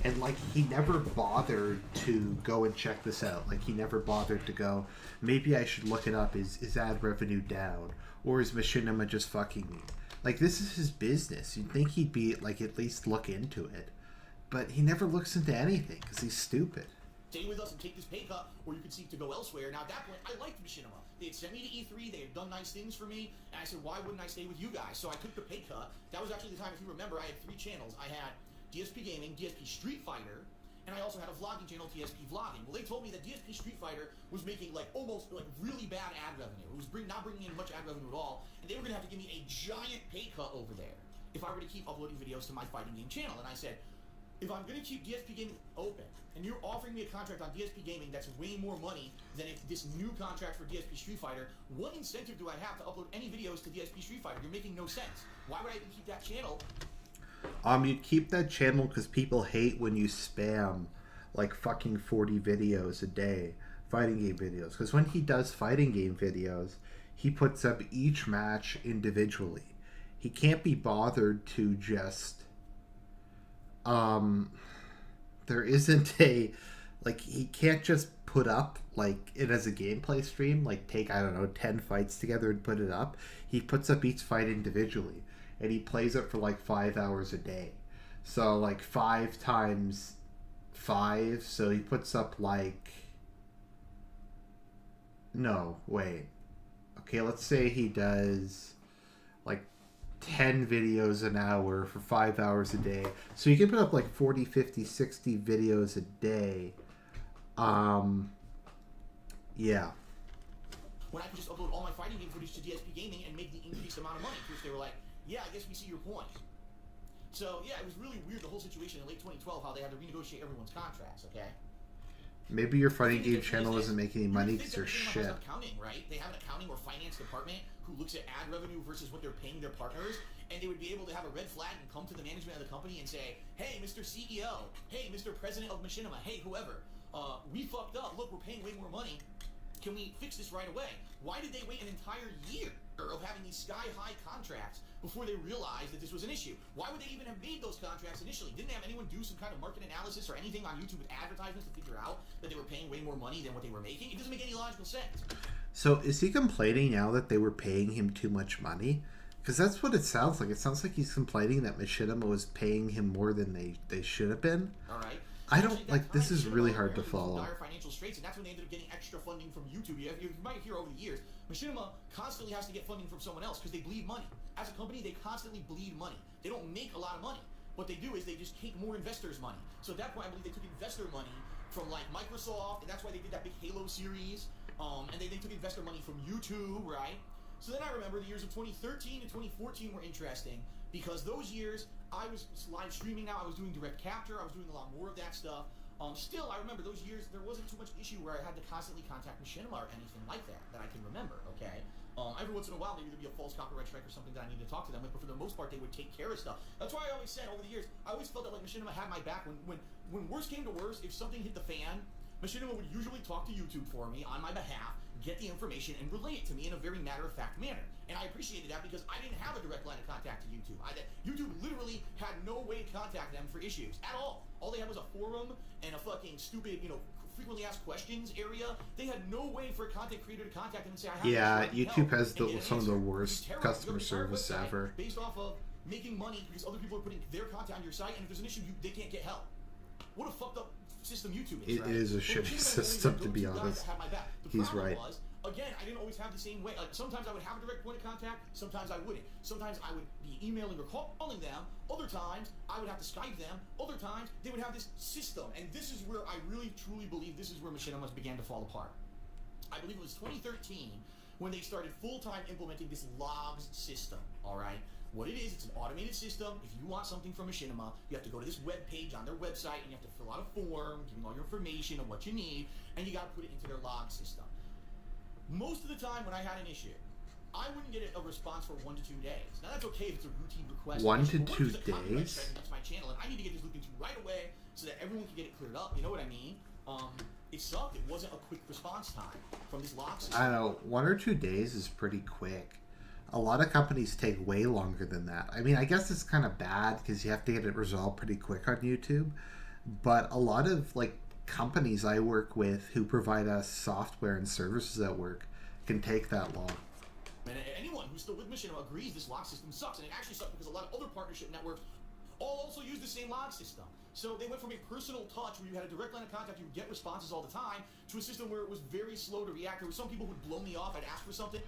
And, like, he never bothered to go and check this out. Like, he never bothered to go, maybe I should look it up. Is ad revenue down? Or is Machinima just fucking me? Like, this is his business. You'd think he'd be, like, at least look into it. but he never looks into anything because he's stupid. Stay with us and take this pay cut, or you could seek to go elsewhere. Now, at that point, I liked Machinima. They had sent me to E3, they had done nice things for me, and I said, why wouldn't I stay with you guys? So I took the pay cut. That was actually the time, if you remember, I had 3 channels. I had DSP Gaming, DSP Street Fighter, and I also had a vlogging channel, DSP Vlogging. Well, they told me that DSP Street Fighter was making, like, almost, like, really bad ad revenue. It was not bringing in much ad revenue at all, and they were going to have to give me a giant pay cut over there if I were to keep uploading videos to my fighting game channel. And I said, if I'm going to keep DSP Gaming open, and you're offering me a contract on DSP Gaming that's way more money than if this new contract for DSP Street Fighter, what incentive do I have to upload any videos to DSP Street Fighter? You're making no sense. Why would I even keep that channel? You'd keep that channel because people hate when you spam like fucking 40 videos a day, fighting game videos. Because when he does fighting game videos, he puts up each match individually. He can't be bothered to just there isn't a, like, he can't just put up like it as a gameplay stream, like take, I don't know, 10 fights together and put it up. He puts up each fight individually, and he plays it for like 5 hours a day. So like 5 times 5, so he puts up like, no, wait, okay, let's say he does like 10 videos an hour for 5 hours a day. So you can put up like 40, 50, 60 videos a day. Yeah. When I could just upload all my fighting game footage to DSP Gaming and make the increased amount of money, to which they were like, yeah, I guess we see your point. So, yeah, it was really weird, the whole situation in late 2012, how they had to renegotiate everyone's contracts, okay? Maybe your fighting game channel doesn't make any money because they're shit. Accounting, right? They have an accounting or finance department who looks at ad revenue versus what they're paying their partners, and they would be able to have a red flag and come to the management of the company and say, hey, Mr. CEO, hey, Mr. President of Machinima, hey, whoever, we fucked up. Look, we're paying way more money. Can we fix this right away? Why did they wait an entire year of having these sky-high contracts before they realized that this was an issue? Why would they even have made those contracts initially? Didn't they have anyone do some kind of market analysis or anything on YouTube with advertisements to figure out that they were paying way more money than what they were making? It doesn't make any logical sense. So is he complaining now that they were paying him too much money? Because that's what it sounds like. It sounds like he's complaining that Machinima was paying him more than they should have been. All right. I don't, like, this is really hard to follow. Dire financial straits, and that's when they ended up getting extra funding from YouTube. You might hear over the years, Machinima constantly has to get funding from someone else because they bleed money. As a company, they constantly bleed money. They don't make a lot of money. What they do is they just take more investors' money. So at that point, I believe they took investor money from, like, Microsoft, and that's why they did that big Halo series. And they took investor money from YouTube, right? So then I remember the years of 2013 and 2014 were interesting because those years I was live streaming now. I was doing direct capture. I was doing a lot more of that stuff. Still, I remember those years, there wasn't too much issue where I had to constantly contact Machinima or anything like that I can remember, okay? Every once in a while, maybe there'd be a false copyright strike or something that I needed to talk to them with, but for the most part, they would take care of stuff. That's why I always said over the years, I always felt that like Machinima had my back. When worse came to worse, if something hit the fan, Machinima would usually talk to YouTube for me on my behalf, get the information, and relay it to me in a very matter-of-fact manner. And I appreciated that because I didn't have a direct line of contact to YouTube. YouTube literally had no way to contact them for issues at all. All they had was a forum and a fucking stupid, frequently asked questions area. They had no way for a content creator to contact them and say, I have YouTube has some of the worst customer service ever. Based off of making money because other people are putting their content on your site, and if there's an issue, they can't get help. What a fucked up system YouTube is, right? It is a shitty system, to be honest. He's right. Again, I didn't always have the same way. Like, sometimes I would have a direct point of contact, sometimes I wouldn't. Sometimes I would be emailing or calling them. Other times, I would have to Skype them. Other times, they would have this system. And this is where I really, truly believe this is where Machinima began to fall apart. I believe it was 2013 when they started full-time implementing this logs system, all right? What it is, it's an automated system. If you want something from Machinima, you have to go to this web page on their website, and you have to fill out a form, giving all your information of what you need, and you got to put it into their log system. Most of the time when I had an issue, I wouldn't get a response for 1 to 2 days. Now that's okay if it's a routine request. 1 to 2 days? It's my channel, and I need to get this looked into right away so that everyone can get it cleared up. You know what I mean? It sucked. It wasn't a quick response time from this log system. I don't know. 1 or 2 days is pretty quick. A lot of companies take way longer than that. I mean, I guess it's kind of bad because you have to get it resolved pretty quick on YouTube. But a lot of, like, companies I work with who provide us software and services at work can take that long. And anyone who's still with Machinima agrees this lock system sucks, and it actually sucks because a lot of other partnership networks all also use the same log system. So they went from a personal touch where you had a direct line of contact, you would get responses all the time, to a system where it was very slow to react. There were some people who would blow me off. I'd ask for something.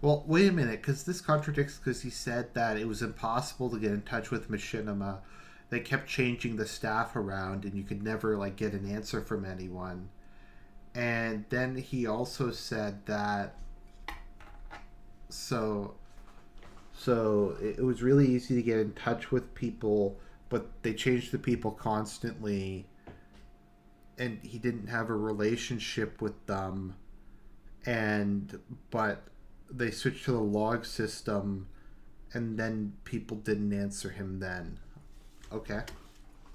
Well, wait a minute, because this contradicts, because he said that it was impossible to get in touch with Machinima. They kept changing the staff around, and you could never like get an answer from anyone. And then he also said that so it was really easy to get in touch with people, but they changed the people constantly, and he didn't have a relationship with them. But they switched to the log system, and then people didn't answer him then. Okay.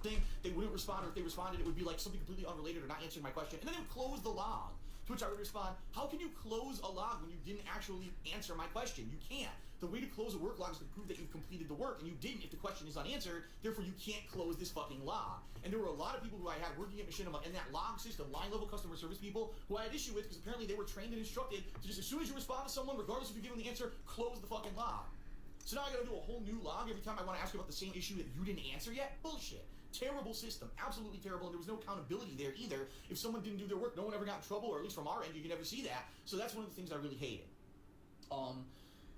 They wouldn't respond, or if they responded, it would be like something completely unrelated or not answering my question, and then they would close the log. To which I would respond, how can you close a log when you didn't actually answer my question? You can't. The way to close a work log is to prove that you've completed the work, and you didn't if the question is unanswered, therefore you can't close this fucking log. And there were a lot of people who I had working at Machinima in that log system, line-level customer service people, who I had issue with because apparently they were trained and instructed to just, as soon as you respond to someone, regardless if you give them the answer, close the fucking log. So now I gotta do a whole new log every time I want to ask you about the same issue that you didn't answer yet? Bullshit. Terrible system, absolutely terrible, and there was no accountability there either. If someone didn't do their work, no one ever got in trouble, or at least from our end, you could never see that. So that's one of the things I really hated.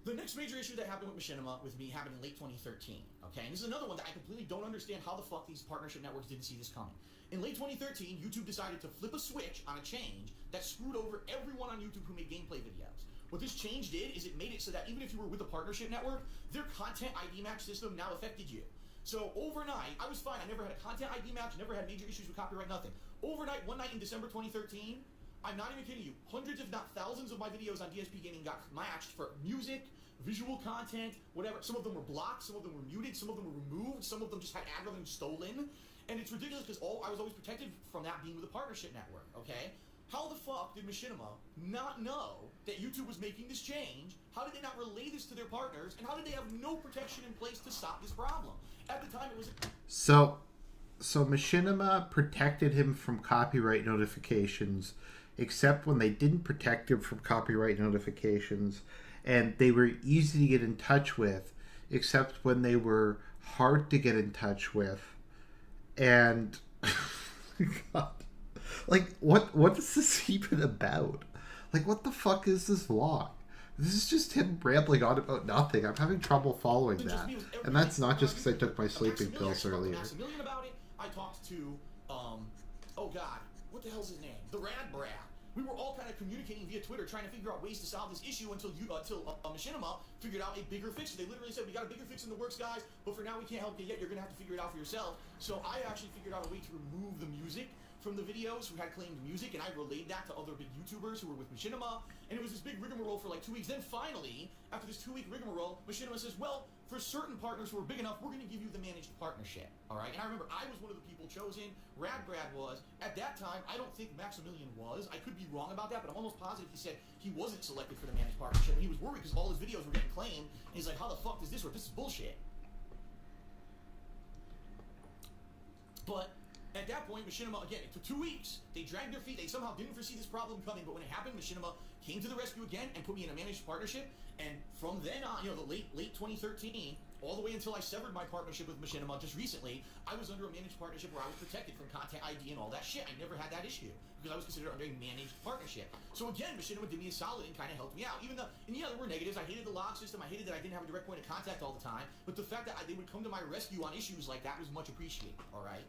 The next major issue that happened with Machinima with me happened in late 2013. Okay, and this is another one that I completely don't understand how the fuck these partnership networks didn't see this coming. In late 2013, YouTube decided to flip a switch on a change that screwed over everyone on YouTube who made gameplay videos. What this change did is it made it so that even if you were with a partnership network, their content ID match system now affected you. So overnight, I was fine. I never had a content ID match, never had major issues with copyright, nothing. Overnight, one night in December 2013, I'm not even kidding you, hundreds if not thousands of my videos on DSP Gaming got matched for music, visual content, whatever. Some of them were blocked, some of them were muted, some of them were removed, some of them just had ad revenue stolen. And it's ridiculous because I was always protected from that being with a partnership network, okay? How the fuck did Machinima not know that YouTube was making this change? How did they not relay this to their partners? And how did they have no protection in place to stop this problem? At the time, it was... So Machinima protected him from copyright notifications, except when they didn't protect him from copyright notifications, and they were easy to get in touch with, except when they were hard to get in touch with. And... God. Like, what is this even about? Like, what the fuck is this vlog? This is just him rambling on about nothing. I'm having trouble following that. And that's not just because I took my sleeping pills earlier. Maximilian about it. I talked to, oh god, what the hell's his name? The Rad Brad. We were all kind of communicating via Twitter, trying to figure out ways to solve this issue until Machinima figured out a bigger fix. They literally said, we got a bigger fix in the works, guys, but for now we can't help you yet. You're going to have to figure it out for yourself. So I actually figured out a way to remove the music from the videos who had claimed music, and I relayed that to other big YouTubers who were with Machinima, and it was this big rigmarole for like 2 weeks. Then finally, after this 2-week rigmarole, Machinima says, well, for certain partners who are big enough, we're going to give you the managed partnership, all right? And I remember I was one of the people chosen, Rad Brad was. At that time, I don't think Maximilian was. I could be wrong about that, but I'm almost positive he said he wasn't selected for the managed partnership, and he was worried because all his videos were getting claimed, and he's like, how the fuck does this work? This is bullshit. But at that point, Machinima, again, it took 2 weeks. They dragged their feet. They somehow didn't foresee this problem coming. But when it happened, Machinima came to the rescue again and put me in a managed partnership. And from then on, the late 2013, all the way until I severed my partnership with Machinima just recently, I was under a managed partnership where I was protected from content ID and all that shit. I never had that issue because I was considered under a managed partnership. So again, Machinima did me a solid and kind of helped me out. Even though, and yeah, there were negatives. I hated the log system. I hated that I didn't have a direct point of contact all the time. But the fact that they would come to my rescue on issues like that was much appreciated. All right.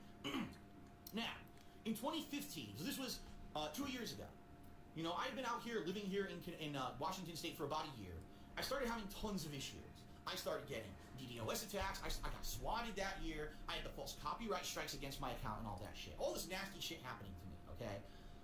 Now, in 2015, so this was 2 years ago, I'd been out here, living here in Washington State for about a year. I started having tons of issues. I started getting DDoS attacks. I got swatted that year. I had the false copyright strikes against my account and all that shit. All this nasty shit happening to me, okay?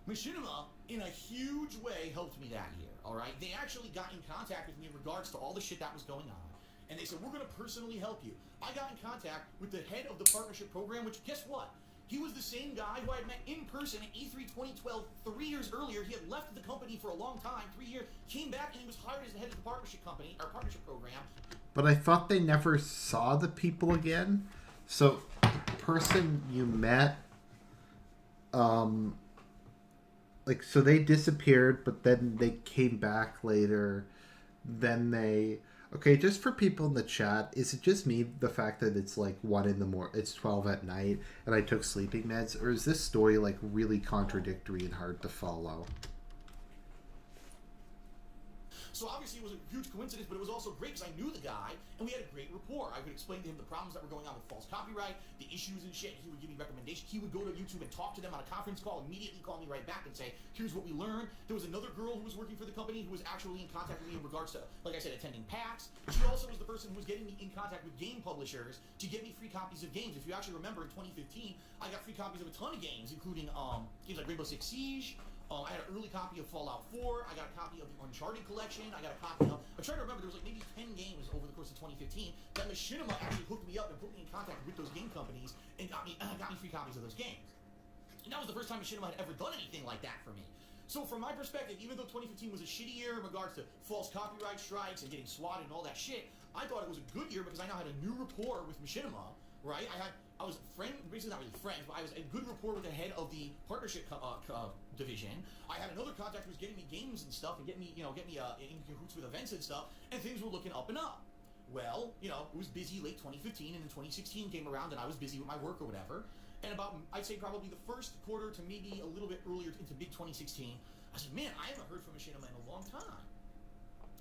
Machinima, in a huge way, helped me that year, all right? They actually got in contact with me in regards to all the shit that was going on. And they said, we're going to personally help you. I got in contact with the head of the partnership program, which, guess what? He was the same guy who I had met in person at E3 2012 3 years earlier. He had left the company for a long time, 3 years, came back, and he was hired as the head of the partnership company, our partnership program. But I thought they never saw the people again. So, the person you met, so they disappeared, but then they came back later. Then they... Okay, just for people in the chat, is it just me, the fact that it's like 1 in the morning, it's 12 at night, and I took sleeping meds, or is this story like really contradictory and hard to follow? So obviously it was a huge coincidence, but it was also great because I knew the guy and we had a great rapport. I could explain to him the problems that were going on with false copyright, the issues and shit. He would give me recommendations. He would go to YouTube and talk to them on a conference call, immediately call me right back and say, here's what we learned. There was another girl who was working for the company who was actually in contact with me in regards to, like I said, attending PAX. She also was the person who was getting me in contact with game publishers to get me free copies of games. If you actually remember, in 2015, I got free copies of a ton of games, including games like Rainbow Six Siege. I had an early copy of Fallout 4. I got a copy of the Uncharted collection. I got a copy of... I'm trying to remember, there was like maybe 10 games over the course of 2015 that Machinima actually hooked me up and put me in contact with those game companies and got me free copies of those games. And that was the first time Machinima had ever done anything like that for me. So from my perspective, even though 2015 was a shitty year in regards to false copyright strikes and getting swatted and all that shit, I thought it was a good year because I now had a new rapport with Machinima, right? I was basically not really friends, but I was a good rapport with the head of the partnership division. I had another contact who was getting me games and stuff and get me in cahoots with events and stuff, and things were looking up and up. Well, it was busy late 2015, and then 2016 came around, and I was busy with my work or whatever. And about, I'd say probably the first quarter to maybe a little bit earlier into mid 2016, I said, man, I haven't heard from Machinima in a long time.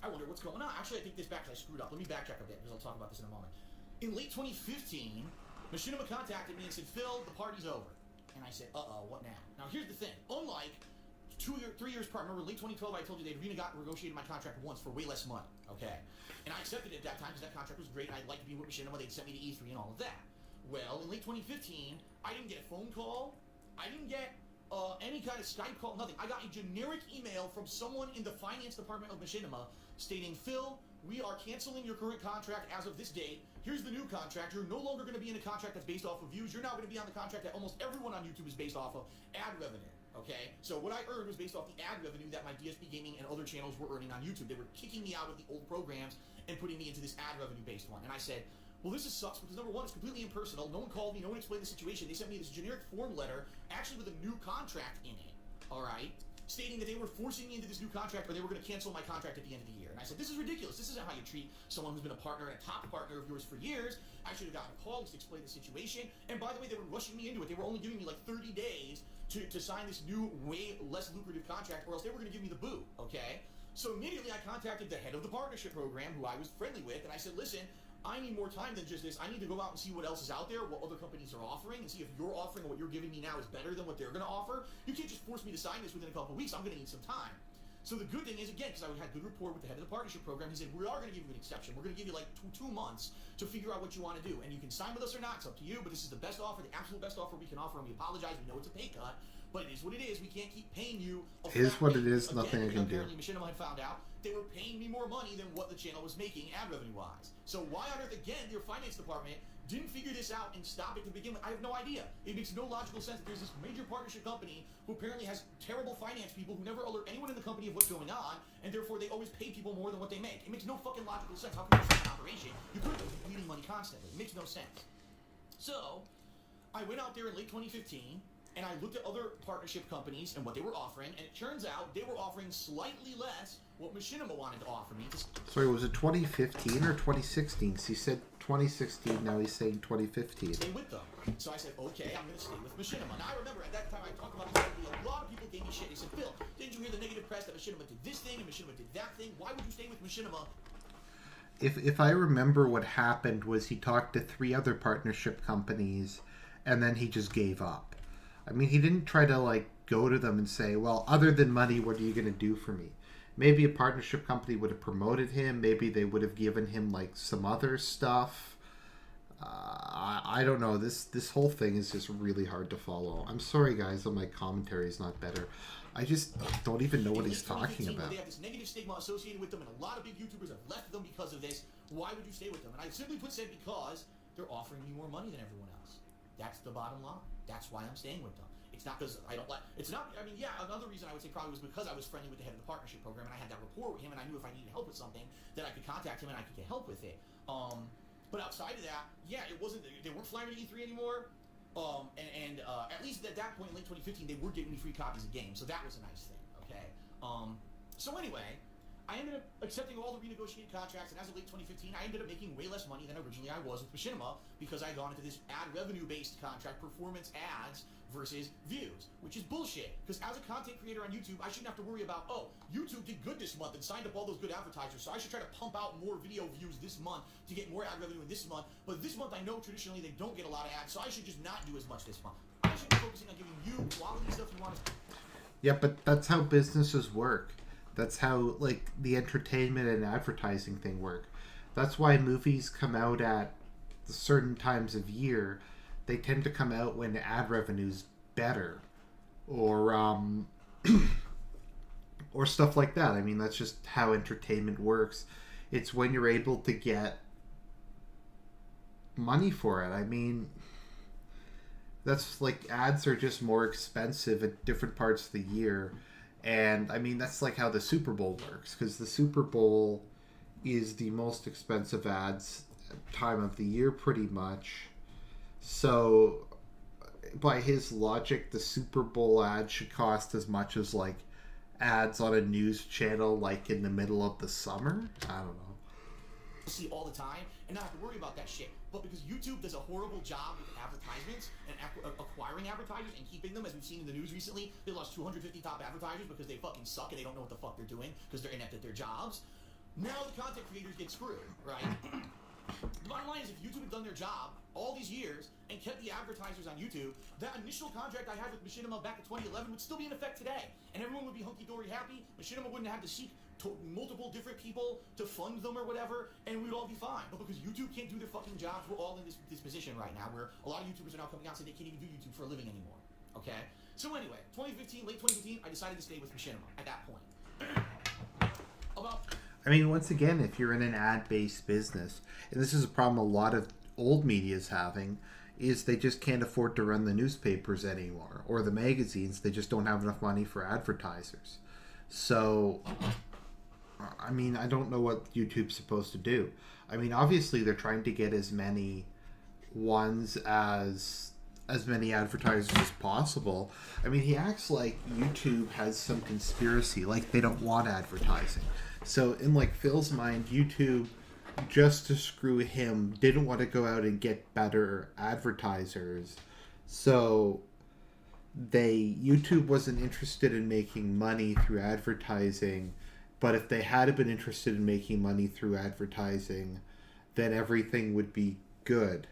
I wonder what's going on. Actually, I take this back because I screwed up. Let me backtrack a bit because I'll talk about this in a moment. In late 2015, Machinima contacted me and said, Phil, the party's over. And I said, what now? Now, here's the thing. Unlike 3 years prior, remember, late 2012, I told you they'd renegotiated my contract once for way less money, okay? And I accepted it at that time because that contract was great, and I'd like to be with Machinima. They'd sent me to E3 and all of that. Well, in late 2015, I didn't get a phone call. I didn't get any kind of Skype call, nothing. I got a generic email from someone in the finance department of Machinima stating, Phil, we are canceling your current contract as of this date. Here's the new contract. You're no longer going to be in a contract that's based off of views. You're now going to be on the contract that almost everyone on YouTube is based off of, ad revenue. Okay? So what I earned was based off the ad revenue that my DSP Gaming and other channels were earning on YouTube. They were kicking me out of the old programs and putting me into this ad revenue based one. And I said, well, this sucks because number one, it's completely impersonal. No one called me. No one explained the situation. They sent me this generic form letter, actually with a new contract in it. All right? Stating that they were forcing me into this new contract or they were going to cancel my contract at the end of the year. And I said, this is ridiculous. This isn't how you treat someone who's been a partner and a top partner of yours for years. I should have gotten a call just to explain the situation. And by the way, they were rushing me into it. They were only giving me like 30 days to sign this new, way less lucrative contract, or else they were going to give me the boot, okay? So immediately I contacted the head of the partnership program, who I was friendly with, and I said, listen, I need more time than just this. I need to go out and see what else is out there, what other companies are offering, and see if you're offering or what you're giving me now is better than what they're going to offer. You can't just force me to sign this within a couple of weeks. I'm going to need some time. So the good thing is, again, because I had good rapport with the head of the partnership program, he said, we are going to give you an exception. We're going to give you like two months to figure out what you want to do. And you can sign with us or not. It's up to you, but this is the best offer, the absolute best offer we can offer. And we apologize. We know it's a pay cut, but it is what it is. We can't keep paying you. It is what it is. Nothing I can do. Apparently, Machinima had found out they were paying me more money than what the channel was making ad revenue-wise. So why on earth, again, your finance department didn't figure this out and stop it to begin with? I have no idea. It makes no logical sense that there's this major partnership company who apparently has terrible finance people who never alert anyone in the company of what's going on, and therefore they always pay people more than what they make. It makes no fucking logical sense. How can you run an operation? You couldn't be bleeding money constantly. It makes no sense. So I went out there in late 2015, and I looked at other partnership companies and what they were offering, and it turns out they were offering slightly less what Machinima wanted to offer me. Sorry, was it 2015 or 2016? So he said 2016, now he's saying 2015. Stay with them. So I said, okay, I'm going to stay with Machinima. Now I remember at that time I talked about this, a lot of people gave me shit. They said, Phil, didn't you hear the negative press that Machinima did this thing and Machinima did that thing? Why would you stay with Machinima? If I remember, what happened was he talked to 3 other partnership companies, and then he just gave up. I mean, he didn't try to like go to them and say, well, other than money, what are you going to do for me? Maybe a partnership company would have promoted him. Maybe they would have given him like some other stuff. I don't know. This whole thing is just really hard to follow. I'm sorry, guys, that my commentary is not better. I just don't even know what he's talking about. They have this negative stigma associated with them, and a lot of big YouTubers have left them because of this. Why would you stay with them? And I simply said because they're offering me more money than everyone else. That's the bottom line. That's why I'm staying with them. It's not because I don't like. It's not. I mean, yeah. Another reason I would say probably was because I was friendly with the head of the partnership program, and I had that rapport with him, and I knew if I needed help with something, that I could contact him and I could get help with it. But outside of that, yeah, it wasn't. They weren't flying to E3 anymore. At least at that point in late 2015, they were giving me free copies of games, so that was a nice thing. Okay. So anyway, I ended up accepting all the renegotiated contracts, and as of late 2015, I ended up making way less money than originally I was with Machinima because I got into this ad revenue-based contract, performance ads versus views, which is bullshit. Because as a content creator on YouTube, I shouldn't have to worry about, oh, YouTube did good this month and signed up all those good advertisers, so I should try to pump out more video views this month to get more ad revenue in this month. But this month, I know traditionally they don't get a lot of ads, so I should just not do as much this month. I should be focusing on giving you quality stuff you want to. Yeah, but that's how businesses work. That's how, like, the entertainment and advertising thing work. That's why movies come out at certain times of year. They tend to come out when ad revenue's better, or or stuff like that. I mean, that's just how entertainment works. It's when you're able to get money for it. I mean, that's like ads are just more expensive at different parts of the year. And I mean, that's like how the Super Bowl works, because the Super Bowl is the most expensive ads time of the year, pretty much. So, by his logic, the Super Bowl ad should cost as much as like ads on a news channel, like in the middle of the summer. I don't know. See all the time and not have to worry about that shit. But because YouTube does a horrible job with advertisements and acquiring advertisers and keeping them, as we've seen in the news recently, they lost 250 top advertisers because they fucking suck and they don't know what the fuck they're doing because they're inept at their jobs. Now the content creators get screwed, right? The bottom line is, if YouTube had done their job all these years and kept the advertisers on YouTube, that initial contract I had with Machinima back in 2011 would still be in effect today, and everyone would be hunky-dory happy. Machinima wouldn't have to seek multiple different people to fund them or whatever, and we'd all be fine. But because YouTube can't do their fucking jobs, we're all in this position right now where a lot of YouTubers are now coming out saying they can't even do YouTube for a living anymore. Okay? So anyway, 2015, late 2015, I decided to stay with Machinima at that point. I mean, once again, if you're in an ad-based business, and this is a problem a lot of old media is having, is they just can't afford to run the newspapers anymore, or the magazines. They just don't have enough money for advertisers. So, I mean, I don't know what YouTube's supposed to do. I mean, obviously they're trying to get as many many advertisers as possible. I mean, he acts like YouTube has some conspiracy, like they don't want advertising. So in like Phil's mind, YouTube, just to screw him, didn't want to go out and get better advertisers. So YouTube wasn't interested in making money through advertising, but if they had been interested in making money through advertising, then everything would be good.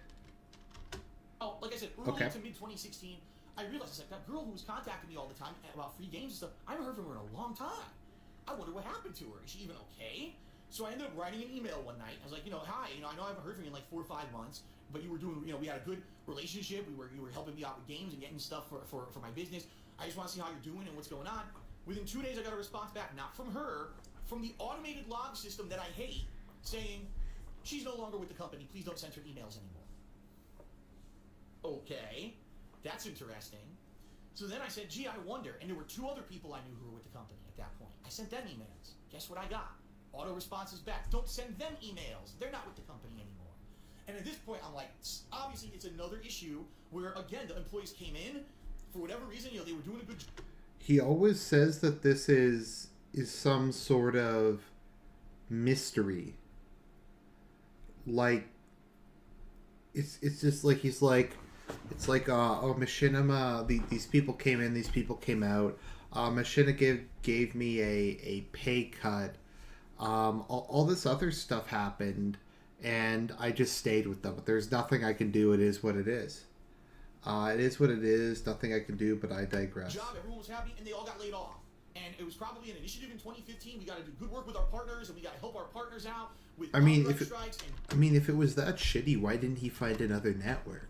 Oh, like I said, early to mid-2016, I realized, it's like, that girl who was contacting me all the time about free games and stuff, I haven't heard from her in a long time. I wonder what happened to her. Is she even okay? So I ended up writing an email one night. I was like, hi, I know I haven't heard from you in like 4 or 5 months, but you were doing, we had a good relationship. You were helping me out with games and getting stuff for my business. I just want to see how you're doing and what's going on. Within 2 days, I got a response back, not from her, from the automated log system that I hate, saying, she's no longer with the company. Please don't send her emails anymore. Okay, that's interesting. So then I said, gee, I wonder. And there were 2 other people I knew who were with the company at that point. I sent them emails. Guess what I got? Auto responses back. Don't send them emails. They're not with the company anymore. And at this point, I'm like, obviously, it's another issue where, again, the employees came in. For whatever reason, they were doing a good job. He always says that this is some sort of mystery. Like, it's just like, he's like, it's like, Machinima, these people came in, these people came out. Machinima gave me a pay cut. All this other stuff happened, and I just stayed with them. There's nothing I can do. It is what it is. It is what it is. Nothing I can do, but I digress. Job, everyone was happy, and they all got laid off. And it was probably an initiative in 2015. We got to do good work with our partners, and we got to help our partners out with strikes. If it was that shitty, why didn't he find another network?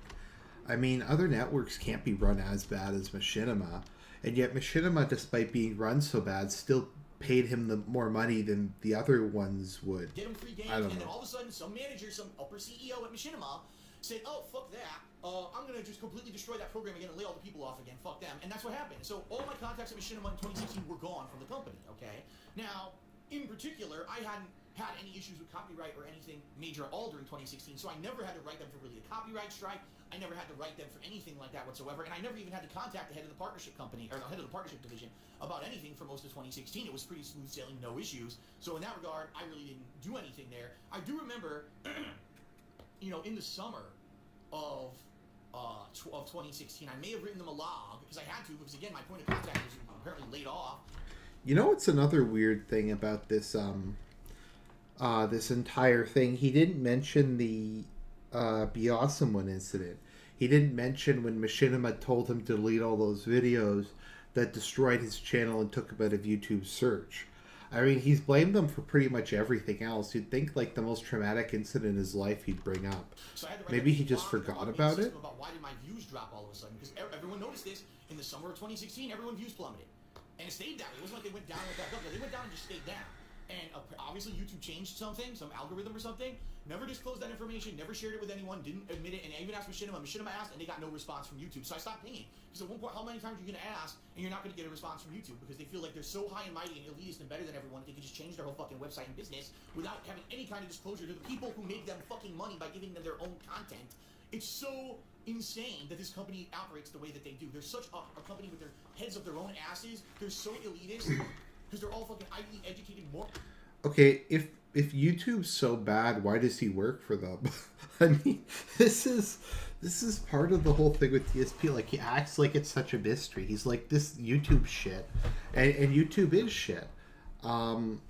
I mean, other networks can't be run as bad as Machinima, and yet Machinima, despite being run so bad, still paid him more money than the other ones would. Get him free games, and then all of a sudden, some manager, some upper CEO at Machinima said, "Oh, fuck that! I'm gonna just completely destroy that program again and lay all the people off again. Fuck them." And that's what happened. So all my contacts at Machinima in 2016 were gone from the company. Okay. Now, in particular, I hadn't had any issues with copyright or anything major at all during 2016, so I never had to write them for really a copyright strike. I never had to write them for anything like that whatsoever, and I never even had to contact the head of the partnership company, or the head of the partnership division, about anything for most of 2016. It was pretty smooth sailing, no issues. So in that regard, I really didn't do anything there. I do remember, in the summer of 2016, I may have written them a log, because I had to, because again, my point of contact was apparently laid off. You know what's another weird thing about this this entire thing? He didn't mention the Be Awesome One incident. He didn't mention when Machinima told him to delete all those videos that destroyed his channel and took him out of YouTube's search. I mean, he's blamed them for pretty much everything else. You'd think like the most traumatic incident in his life he'd bring up. So maybe he just forgot about it. About why did my views drop all of a sudden? Because everyone noticed this in the summer of 2016. Everyone's views plummeted, and it stayed down. It wasn't like they went down and went back up. They went down and just stayed down. And obviously YouTube changed something, some algorithm or something. Never disclosed that information, never shared it with anyone, didn't admit it, and I even asked Machinima. Machinima asked, and they got no response from YouTube. So I stopped paying. Because at one point, how many times are you going to ask, and you're not going to get a response from YouTube? Because they feel like they're so high and mighty and elitist and better than everyone, they can just change their whole fucking website and business without having any kind of disclosure to the people who make them fucking money by giving them their own content. It's so insane that this company operates the way that they do. They're such a company with their heads up their own asses. They're so elitist because they're all fucking Ivy educated more. Okay, if YouTube's so bad, why does he work for them? I mean, this is part of the whole thing with DSP. Like, he acts like it's such a mystery. He's like, this YouTube shit, and YouTube is shit. But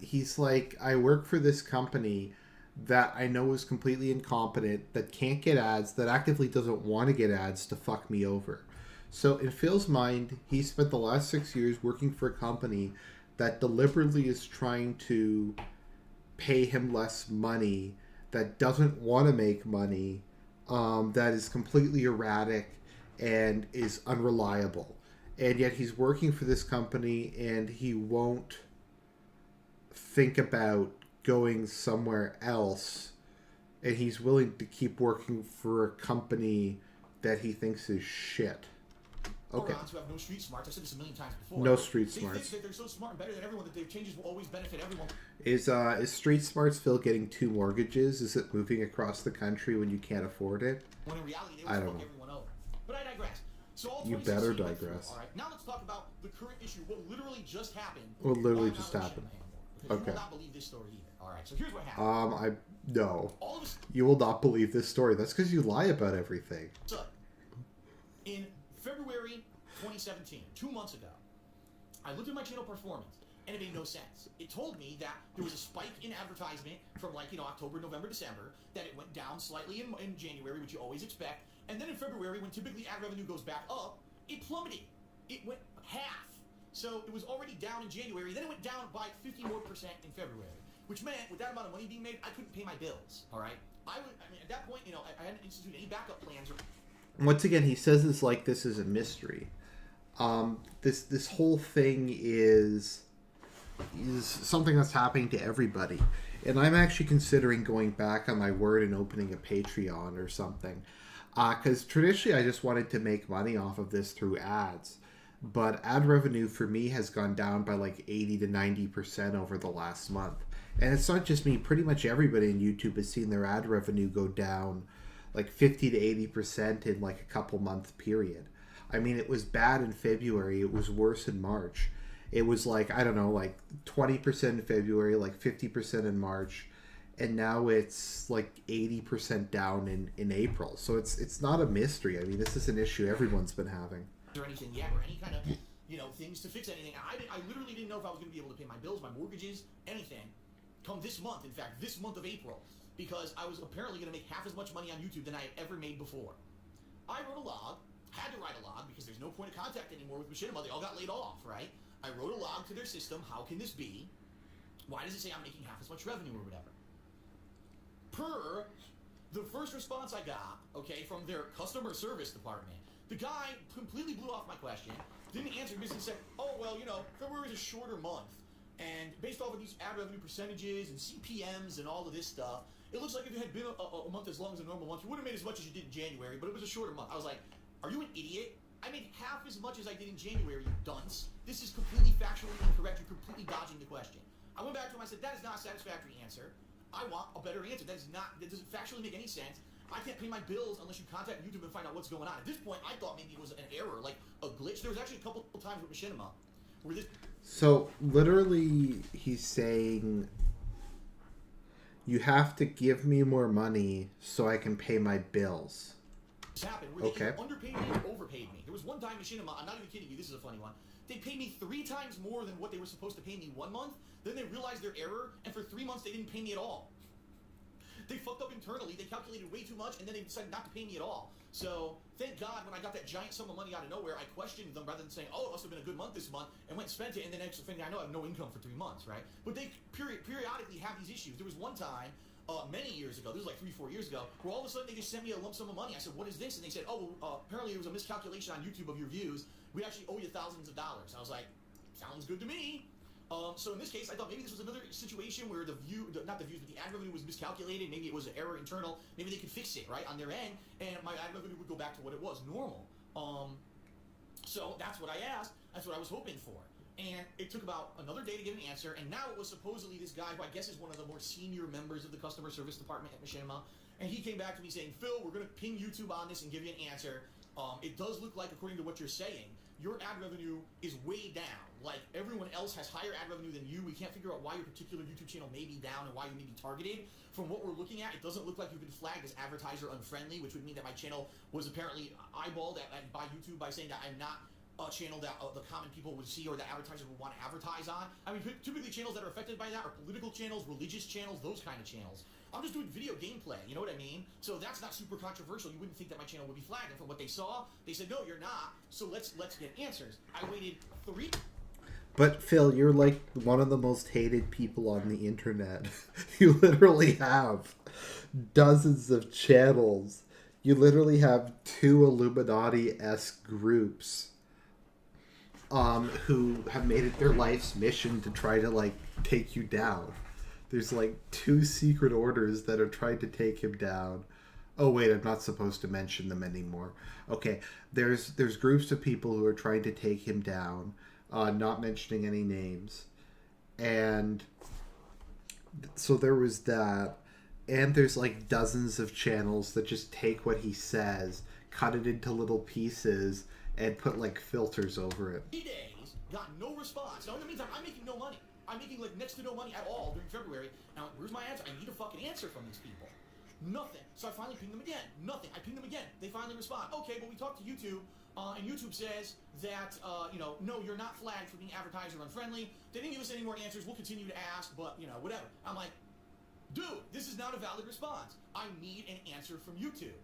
he's like, I work for this company that I know is completely incompetent, that can't get ads, that actively doesn't want to get ads to fuck me over. So in Phil's mind, he spent the last 6 years working for a company that deliberately is trying to pay him less money, that doesn't want to make money, that is completely erratic and is unreliable. And yet he's working for this company and he won't think about going somewhere else. And he's willing to keep working for a company that he thinks is shit. Okay. Morons who have no street smarts. I've said this a million times before. No street they smarts. Think that they're so smart and better than everyone that their changes will always benefit everyone. Is street smarts Phil getting 2 mortgages? Is it moving across the country when you can't afford it? When in reality they will fuck everyone over. But I digress. So all you better digress. All right. Now let's talk about the current issue. What literally just happened. What literally just happened. Okay. You will not believe this story either. All right. So here's what happened. No. You will not believe this story. That's because you lie about everything. So, in February 2017, 2 months ago, I looked at my channel performance, and it made no sense. It told me that there was a spike in advertisement from October, November, December, that it went down slightly in January, which you always expect, and then in February, when typically ad revenue goes back up, it plummeted. It went half. So it was already down in January, then it went down by 50% more in February, which meant with that amount of money being made, I couldn't pay my bills, all right? At that point, I hadn't instituted any backup plans. Once again, he says it's like this is a mystery. This whole thing is something that's happening to everybody, and I'm actually considering going back on my word and opening a Patreon or something, because traditionally I just wanted to make money off of this through ads, but ad revenue for me has gone down by like 80 to 90% over the last month, and it's not just me. Pretty much everybody in YouTube has seen their ad revenue go down like 50 to 80% in like a couple month period. I mean, it was bad in February. It was worse in March. It was like, I don't know, like 20% in February, like 50% in March. And now it's like 80% down in April. So it's not a mystery. I mean, this is an issue everyone's been having. Or anything yet, or any kind of, things to fix anything. I literally didn't know if I was going to be able to pay my bills, my mortgages, anything, come this month. In fact, this month of April. Because I was apparently going to make half as much money on YouTube than I had ever made before. I wrote a log. Had to write a log because there's no point of contact anymore with Machinima. They all got laid off, right? I wrote a log to their system. How can this be? Why does it say I'm making half as much revenue or whatever? Per the first response I got, okay, from their customer service department, the guy completely blew off my question, didn't answer me, and said, oh, well, February is a shorter month. And based off of these ad revenue percentages and CPMs and all of this stuff, it looks like if it had been a month as long as a normal month, you would have made as much as you did in January, but it was a shorter month. I was like, are you an idiot? I made half as much as I did in January, you dunce. This is completely factually incorrect. You're completely dodging the question. I went back to him. I said, that is not a satisfactory answer. I want a better answer. That doesn't factually make any sense. I can't pay my bills unless you contact YouTube and find out what's going on. At this point, I thought maybe it was an error, like a glitch. There was actually a couple of times with Machinima where this... So, literally, he's saying, you have to give me more money so I can pay my bills. This happened where they either underpaid me or overpaid me. There was one time Machinima, I'm not even kidding you, this is a funny one. They paid me 3 times more than what they were supposed to pay me 1 month. Then they realized their error, and for 3 months they didn't pay me at all. They fucked up internally. They calculated way too much, and then they decided not to pay me at all. So, thank God, when I got that giant sum of money out of nowhere, I questioned them rather than saying, oh, it must have been a good month this month, and went and spent it, and the next thing I know, I have no income for 3 months, right? But they periodically have these issues. There was one time, many years ago, this was like 3-4 years ago, where all of a sudden they just sent me a lump sum of money. I said, what is this? And they said, oh, well, apparently there was a miscalculation on YouTube of your views. We actually owe you thousands of dollars. I was like, sounds good to me. So in this case, I thought maybe this was another situation where not the views, but the ad revenue was miscalculated. Maybe it was an error internal. Maybe they could fix it, right, on their end, and my ad revenue would go back to what it was, normal. So that's what I asked. That's what I was hoping for. And it took about another day to get an answer, and now it was supposedly this guy, who I guess is one of the more senior members of the customer service department at Machinima, and he came back to me saying, Phil, we're going to ping YouTube on this and give you an answer. It does look like, according to what you're saying, your ad revenue is way down. Like, everyone else has higher ad revenue than you. We can't figure out why your particular YouTube channel may be down and why you may be targeted. From what we're looking at, it doesn't look like you've been flagged as advertiser unfriendly, which would mean that my channel was apparently eyeballed by YouTube by saying that I'm not a channel that the common people would see or that advertisers would want to advertise on. I mean, typically channels that are affected by that are political channels, religious channels, those kind of channels. I'm just doing video gameplay, you know what I mean? So that's not super controversial. You wouldn't think that my channel would be flagged. And from what they saw, they said, no, you're not. So let's get answers. I waited 3... But Phil, you're like one of the most hated people on the internet. You literally have dozens of channels. You literally have 2 Illuminati-esque groups who have made it their life's mission to try to, like, take you down. There's, like, 2 secret orders that are trying to take him down. Oh, wait, I'm not supposed to mention them anymore. Okay, there's groups of people who are trying to take him down. Not mentioning any names. And so there was that. And there's like dozens of channels that just take what he says, cut it into little pieces, and put like filters over it. 3 days, got no response. Now in the meantime, I'm making no money. I'm making like next to no money at all during February. Now, where's my answer? I need a fucking answer from these people. Nothing. So I finally pinged them again. Nothing. I pinged them again. They finally respond. Okay, but we talked to YouTube. And YouTube says that, no, you're not flagged for being advertiser unfriendly. They didn't give us any more answers. We'll continue to ask, but, whatever. I'm like, dude, this is not a valid response. I need an answer from YouTube.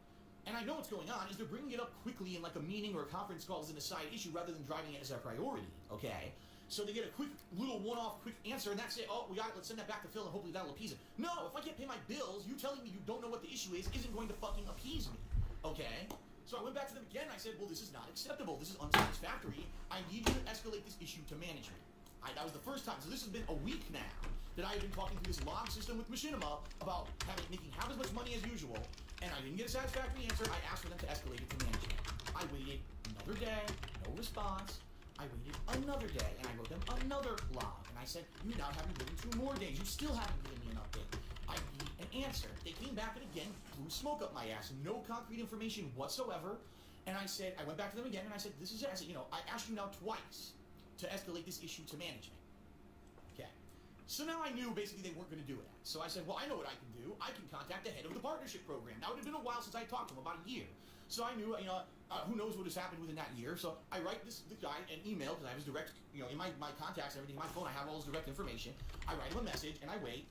And I know what's going on is they're bringing it up quickly in like a meeting or a conference call as an aside issue rather than driving it as a priority, okay? So they get a quick, little one-off quick answer, and that's it. Oh, we got it. Let's send that back to Phil, and hopefully that'll appease him. No, if I can't pay my bills, you telling me you don't know what the issue is isn't going to fucking appease me, okay? So I went back to them again, and I said, well, this is not acceptable. This is unsatisfactory. I need you to escalate this issue to management. That was the first time. So this has been a week now that I have been talking through this log system with Machinima about making half as much money as usual, and I didn't get a satisfactory answer. I asked for them to escalate it to management. I waited another day, no response. I waited another day, and I wrote them another log. And I said, you now haven't given 2 more days. You still haven't given me an update. I need an answer. They came back and again blew smoke up my ass. No concrete information whatsoever. And I said, I went back to them again and I said, this is it. I said, I asked you now twice to escalate this issue to management. Okay. So now I knew basically they weren't going to do it. So I said, well, I know what I can do. I can contact the head of the partnership program. Now it had been a while since I talked to him, about a year. So I knew, who knows what has happened within that year. So I write the guy an email because I have his direct, in my contacts and everything, my phone, I have all his direct information. I write him a message and I wait.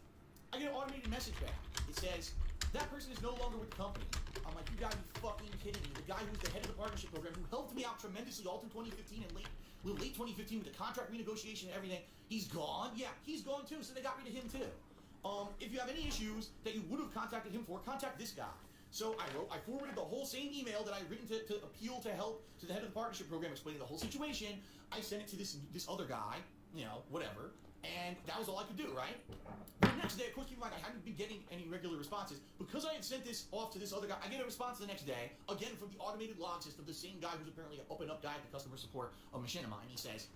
I get an automated message back. It says, that person is no longer with the company. I'm like, you gotta be fucking kidding me. The guy who's the head of the partnership program, who helped me out tremendously all through 2015 and late 2015 with the contract renegotiation and everything, he's gone? Yeah, he's gone too, so they got rid of him too. If you have any issues that you would have contacted him for, contact this guy. So I forwarded the whole same email that I written to appeal to help to the head of the partnership program, explaining the whole situation. I sent it to this other guy, whatever. And that was all I could do, right? The next day, of course, keep in mind, I hadn't been getting any regular responses. Because I had sent this off to this other guy, I get a response the next day, again from the automated log system, the same guy who's apparently an up-and-up guy at the customer support of Machinima, and he says,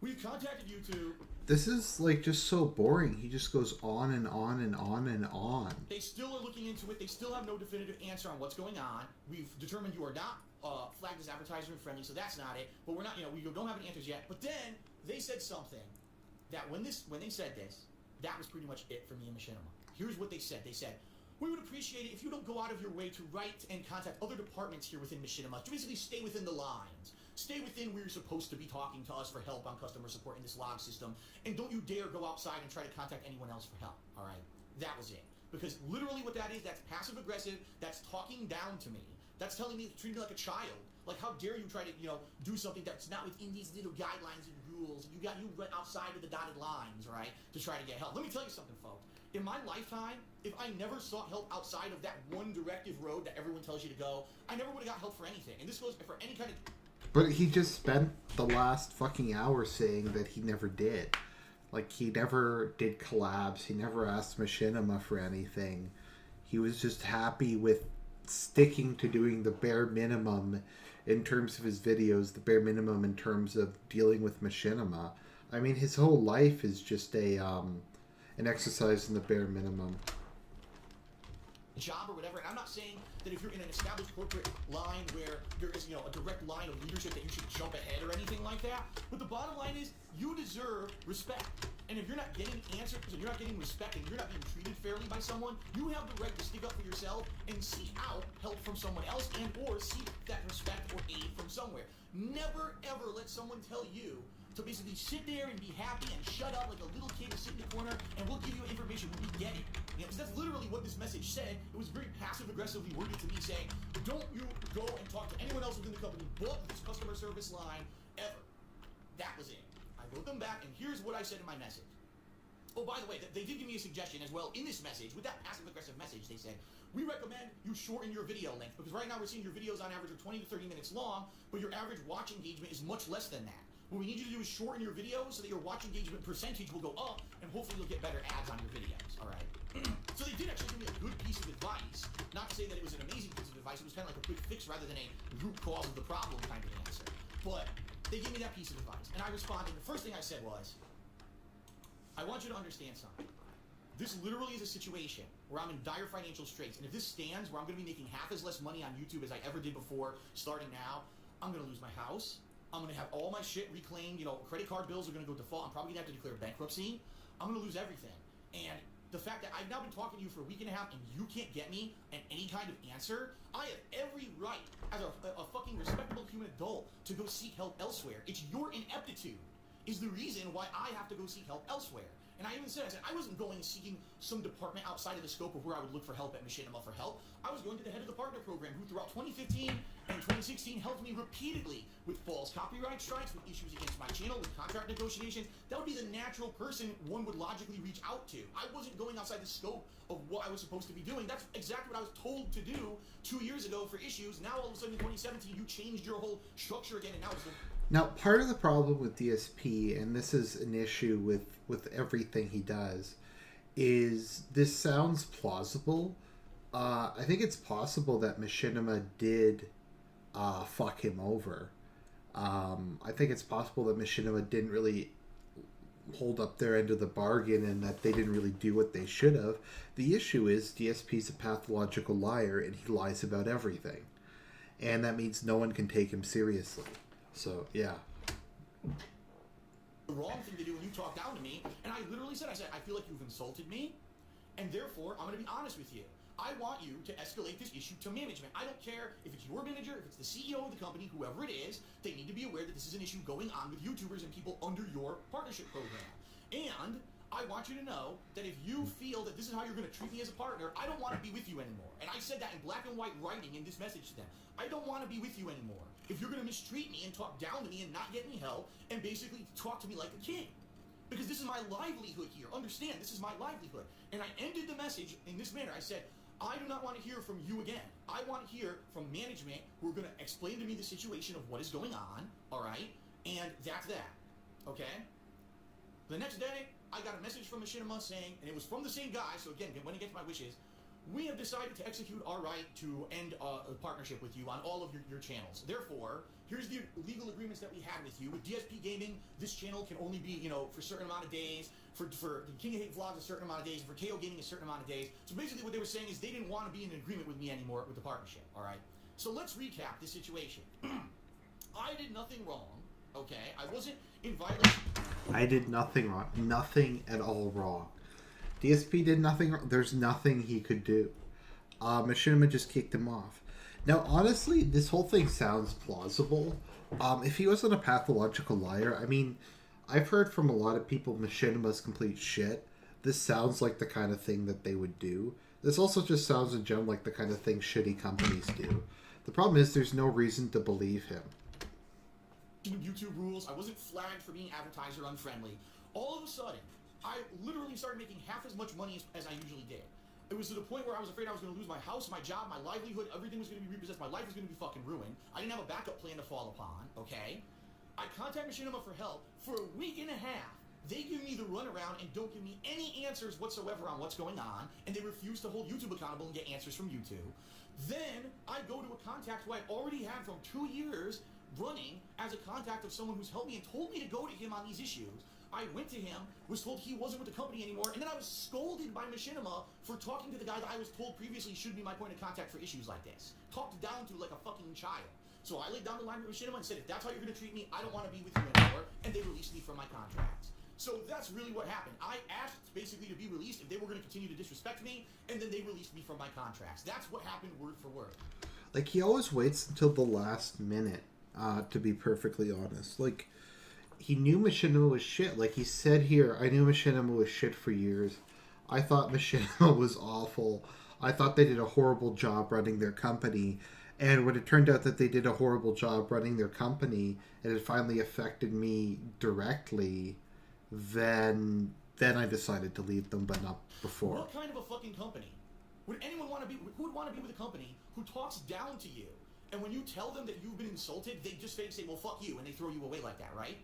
We've contacted YouTube. This is like just so boring. He just goes on and on and on and on. They still are looking into it. They still have no definitive answer on what's going on. We've determined you are not flagged as advertisement friendly, so that's not it. But we're not, we don't have any answers yet. But then they said something that when they said this, that was pretty much it for me and Machinima. Here's what they said. They said, we would appreciate it if you don't go out of your way to write and contact other departments here within Machinima to basically stay within the lines. Stay within where you're supposed to be talking to us for help on customer support in this log system. And don't you dare go outside and try to contact anyone else for help. All right? That was it. Because literally what that is, that's passive aggressive. That's talking down to me. That's telling me, treating me like a child. Like, how dare you try to, do something that's not within these little guidelines and rules. You went outside of the dotted lines, right, to try to get help. Let me tell you something, folks. In my lifetime, if I never sought help outside of that one directive road that everyone tells you to go, I never would have got help for anything. And this goes for any kind of... But he just spent the last fucking hour saying that he never did. Like, he never did collabs. He never asked Machinima for anything. He was just happy with sticking to doing the bare minimum in terms of his videos, the bare minimum in terms of dealing with Machinima. I mean, his whole life is just an exercise in the bare minimum. Job or whatever, and I'm not saying that if you're in an established corporate line where there is, a direct line of leadership that you should jump ahead or anything like that, but the bottom line is you deserve respect. And if you're not getting answers and you're not getting respect and you're not being treated fairly by someone, you have the right to stick up for yourself and seek out help from someone else and or seek that respect or aid from somewhere. Never ever let someone tell you to basically sit there and be happy and shut up like a little kid and sit in the corner and we'll give you information when we get it. Because that's literally what this message said. It was very passive-aggressively worded to me saying, don't you go and talk to anyone else within the company but this customer service line ever. That was it. I wrote them back, and here's what I said in my message. Oh, by the way, they did give me a suggestion as well in this message. With that passive-aggressive message, they said, we recommend you shorten your video length because right now we're seeing your videos on average are 20 to 30 minutes long, but your average watch engagement is much less than that. What we need you to do is shorten your videos so that your watch engagement percentage will go up, and hopefully you'll get better ads on your videos, all right? So they did actually give me a good piece of advice. Not to say that it was an amazing piece of advice. It was kind of like a quick fix rather than a root cause of the problem kind of answer. But they gave me that piece of advice, and I responded. The first thing I said was, I want you to understand something. This literally is a situation where I'm in dire financial straits, and if this stands where I'm going to be making half as less money on YouTube as I ever did before starting now, I'm going to lose my house. I'm going to have all my shit reclaimed. Credit card bills are going to go default. I'm probably going to have to declare bankruptcy. I'm going to lose everything. And the fact that I've now been talking to you for a week and a half and you can't get me any kind of answer, I have every right as a fucking respectable human adult to go seek help elsewhere. It's your ineptitude is the reason why I have to go seek help elsewhere. And I even said, I wasn't going seeking some department outside of the scope of where I would look for help at Machinima for help. I was going to the head of the partner program who throughout 2015 and 2016 helped me repeatedly with false copyright strikes, with issues against my channel, with contract negotiations. That would be the natural person one would logically reach out to. I wasn't going outside the scope of what I was supposed to be doing. That's exactly what I was told to do 2 years ago for issues. Now all of a sudden in 2017 you changed your whole structure again, and now it's Now, part of the problem with DSP, and this is an issue with everything he does, is this sounds plausible. I think it's possible that Machinima did fuck him over. I think it's possible that Machinima didn't really hold up their end of the bargain and that they didn't really do what they should have. The issue is DSP's a pathological liar and he lies about everything. And that means no one can take him seriously. So, yeah. The wrong thing to do when you talk down to me, and I literally said, I feel like you've insulted me, and therefore, I'm going to be honest with you. I want you to escalate this issue to management. I don't care if it's your manager, if it's the CEO of the company, whoever it is, they need to be aware that this is an issue going on with YouTubers and people under your partnership program. And I want you to know that if you feel that this is how you're going to treat me as a partner, I don't want to be with you anymore. And I said that in black and white writing in this message to them. I don't want to be with you anymore. If you're going to mistreat me and talk down to me and not get me help and basically talk to me like a king. Because this is my livelihood here. Understand, this is my livelihood. And I ended the message in this manner. I said, I do not want to hear from you again. I want to hear from management who are going to explain to me the situation of what is going on, all right? And that's that, okay? The next day, I got a message from Machinima saying, and it was from the same guy, so again, it went against my wishes, we have decided to execute our right to end a partnership with you on all of your channels. Therefore, here's the legal agreements that we had with you. With DSP Gaming, this channel can only be, for a certain amount of days. For the King of Hate vlogs, a certain amount of days. For KO Gaming, a certain amount of days. So basically what they were saying is they didn't want to be in agreement with me anymore with the partnership, all right? So let's recap this situation. I did nothing wrong, okay? I wasn't in violation. I did nothing wrong. Nothing at all wrong. DSP did nothing wrong. There's nothing he could do. Machinima just kicked him off. Now, honestly, this whole thing sounds plausible. If he wasn't a pathological liar, I mean, I've heard from a lot of people Machinima's complete shit. This sounds like the kind of thing that they would do. This also just sounds in general like the kind of thing shitty companies do. The problem is there's no reason to believe him. YouTube rules. I wasn't flagged for being advertiser unfriendly. All of a sudden, I literally started making half as much money as I usually did. It was to the point where I was afraid I was going to lose my house, my job, my livelihood, everything was going to be repossessed. My life was going to be fucking ruined. I didn't have a backup plan to fall upon, okay? I contact Machinima for help for a week and a half. They give me the runaround and don't give me any answers whatsoever on what's going on, and they refuse to hold YouTube accountable and get answers from YouTube. Then I go to a contact who I already had from 2 years running as a contact of someone who's helped me and told me to go to him on these issues. I went to him, was told he wasn't with the company anymore, and then I was scolded by Machinima for talking to the guy that I was told previously should be my point of contact for issues like this. Talked down to like a fucking child. So I laid down the line with Machinima and said, if that's how you're going to treat me, I don't want to be with you anymore, and they released me from my contracts. So that's really what happened. I asked basically to be released if they were going to continue to disrespect me, and then they released me from my contracts. That's what happened word for word. Like, he always waits until the last minute, to be perfectly honest. Like, he knew Machinima was shit. Like he said here, I knew Machinima was shit for years. I thought Machinima was awful. I thought they did a horrible job running their company. And when it turned out that they did a horrible job running their company, and it finally affected me directly, then I decided to leave them, but not before. What kind of a fucking company? Would anyone want to be? Who would want to be with a company who talks down to you? And when you tell them that you've been insulted, they just say, well, fuck you, and they throw you away like that, right?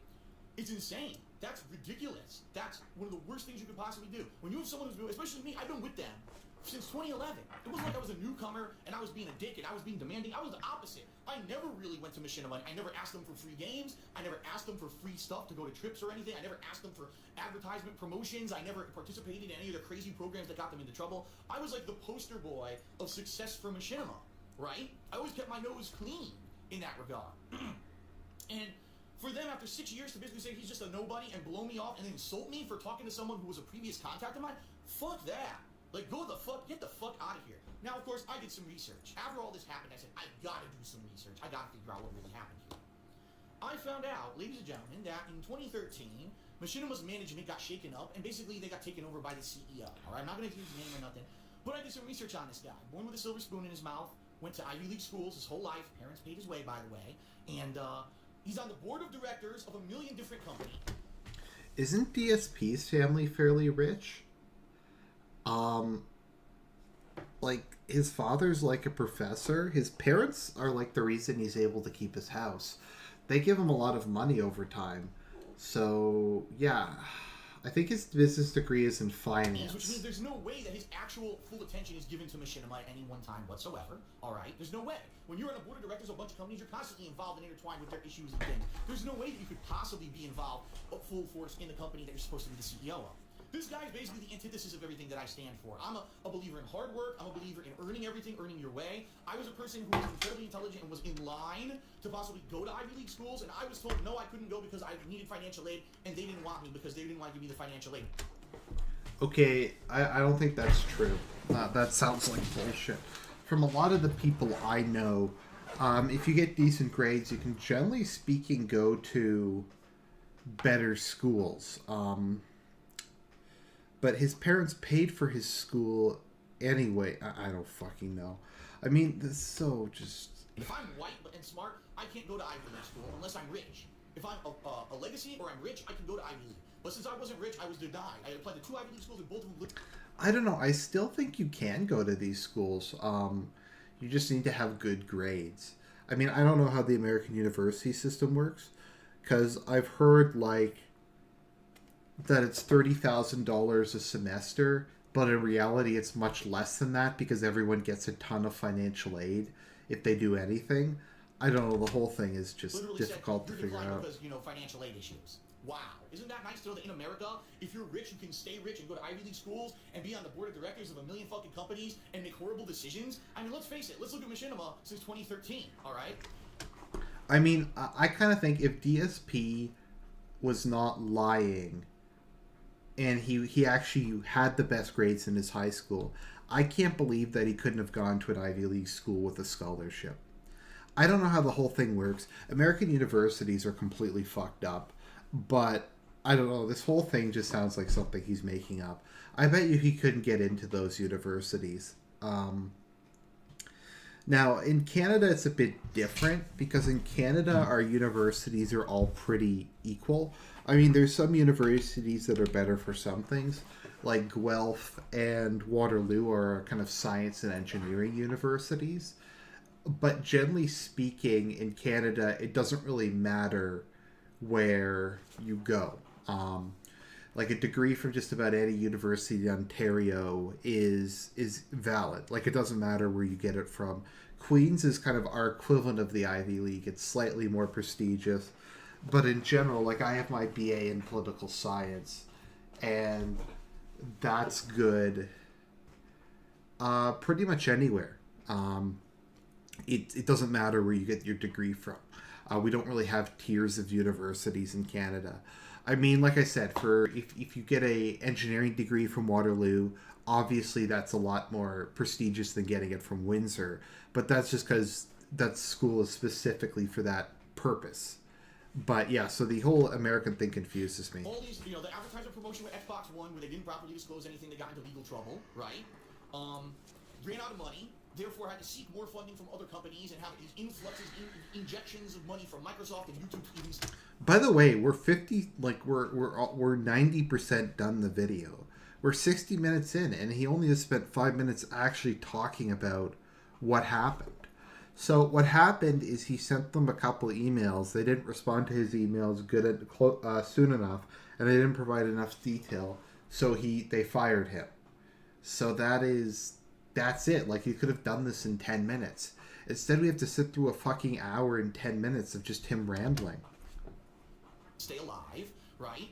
It's insane. That's ridiculous. That's one of the worst things you could possibly do. When you have someone who's been, especially me, I've been with them since 2011. It wasn't like I was a newcomer and I was being a dick and I was being demanding. I was the opposite. I never really went to Machinima. I never asked them for free games. I never asked them for free stuff to go to trips or anything. I never asked them for advertisement promotions. I never participated in any of the crazy programs that got them into trouble. I was like the poster boy of success for Machinima, right? I always kept my nose clean in that regard. And for them, after 6 years, to basically say he's just a nobody and blow me off and then insult me for talking to someone who was a previous contact of mine, fuck that. Like, get the fuck out of here. Now, of course, I did some research. After all this happened, I said, I gotta do some research. I gotta figure out what really happened here. I found out, ladies and gentlemen, that in 2013, Machinima's management got shaken up and basically they got taken over by the CEO. All right, I'm not gonna use his name or nothing, but I did some research on this guy. Born with a silver spoon in his mouth, went to Ivy League schools his whole life. Parents paid his way, by the way. And, he's on the board of directors of a million different companies. Isn't DSP's family fairly rich? Like, his father's like a professor. His parents are like the reason he's able to keep his house. They give him a lot of money over time. So, yeah. I think his business degree is in finance. Which means there's no way that his actual full attention is given to Machinima at any one time whatsoever. Alright? There's no way. When you're on a board of directors of a bunch of companies, you're constantly involved and intertwined with their issues and things. There's no way that you could possibly be involved full force in the company that you're supposed to be the CEO of. This guy is basically the antithesis of everything that I stand for. I'm a believer in hard work. I'm a believer in earning everything, earning your way. I was a person who was incredibly intelligent and was in line to possibly go to Ivy League schools, and I was told no, I couldn't go because I needed financial aid, and they didn't want me because they didn't want to give me the financial aid. Okay, I don't think that's true. That sounds like bullshit. From a lot of the people I know, if you get decent grades, you can generally speaking go to better schools. But his parents paid for his school anyway. I don't fucking know. I mean, this is so just... If I'm white and smart, I can't go to Ivy League school unless I'm rich. If I'm a legacy or I'm rich, I can go to Ivy League. But since I wasn't rich, I was denied. I applied to 2 Ivy League schools and both of them... I don't know. I still think you can go to these schools. You just need to have good grades. I mean, I don't know how the American university system works. Because I've heard, like... that it's $30,000 a semester but in reality it's much less than that because everyone gets a ton of financial aid if they do anything. I don't know, the whole thing is just Literally difficult to said, figure out. because, financial aid issues. Wow. Isn't that nice to know that in America, if you're rich, you can stay rich and go to Ivy League schools and be on the board of directors of a million fucking companies and make horrible decisions? I mean, let's face it. Let's look at Machinima since 2013, all right? I mean, I kind of think if DSP was not lying and he actually had the best grades in his high school, I can't believe that he couldn't have gone to an Ivy League school with a scholarship. I don't know how the whole thing works. American universities are completely fucked up, but I don't know. This whole thing just sounds like something he's making up. I bet you he couldn't get into those universities. Now, in Canada, it's a bit different because in Canada, our universities are all pretty equal. I mean, there's some universities that are better for some things, like Guelph and Waterloo are kind of science and engineering universities. But generally speaking, in Canada, it doesn't really matter where you go. Like a degree from just about any university in Ontario is valid. Like it doesn't matter where you get it from. Queen's is kind of our equivalent of the Ivy League. It's slightly more prestigious. But in general, like I have my BA in political science, and that's good pretty much anywhere. It doesn't matter where you get your degree from. We don't really have tiers of universities in Canada. I mean, like I said, for if you get a engineering degree from Waterloo, obviously that's a lot more prestigious than getting it from Windsor. But that's just because that school is specifically for that purpose. But yeah, so the whole American thing confuses me. All these, the advertising promotion with Xbox One, where they didn't properly disclose anything, they got into legal trouble, right? Ran out of money. Therefore, had to seek more funding from other companies and have these influxes, injections of money from Microsoft and YouTube TVs. By the way, we're 90% done the video. We're 60 minutes in, and he only has spent 5 minutes actually talking about what happened. So what happened is he sent them a couple of emails. They didn't respond to his emails soon enough, and they didn't provide enough detail. So they fired him. So that's it. Like, you could have done this in 10 minutes. Instead, we have to sit through a fucking hour and 10 minutes of just him rambling. Stay alive, right?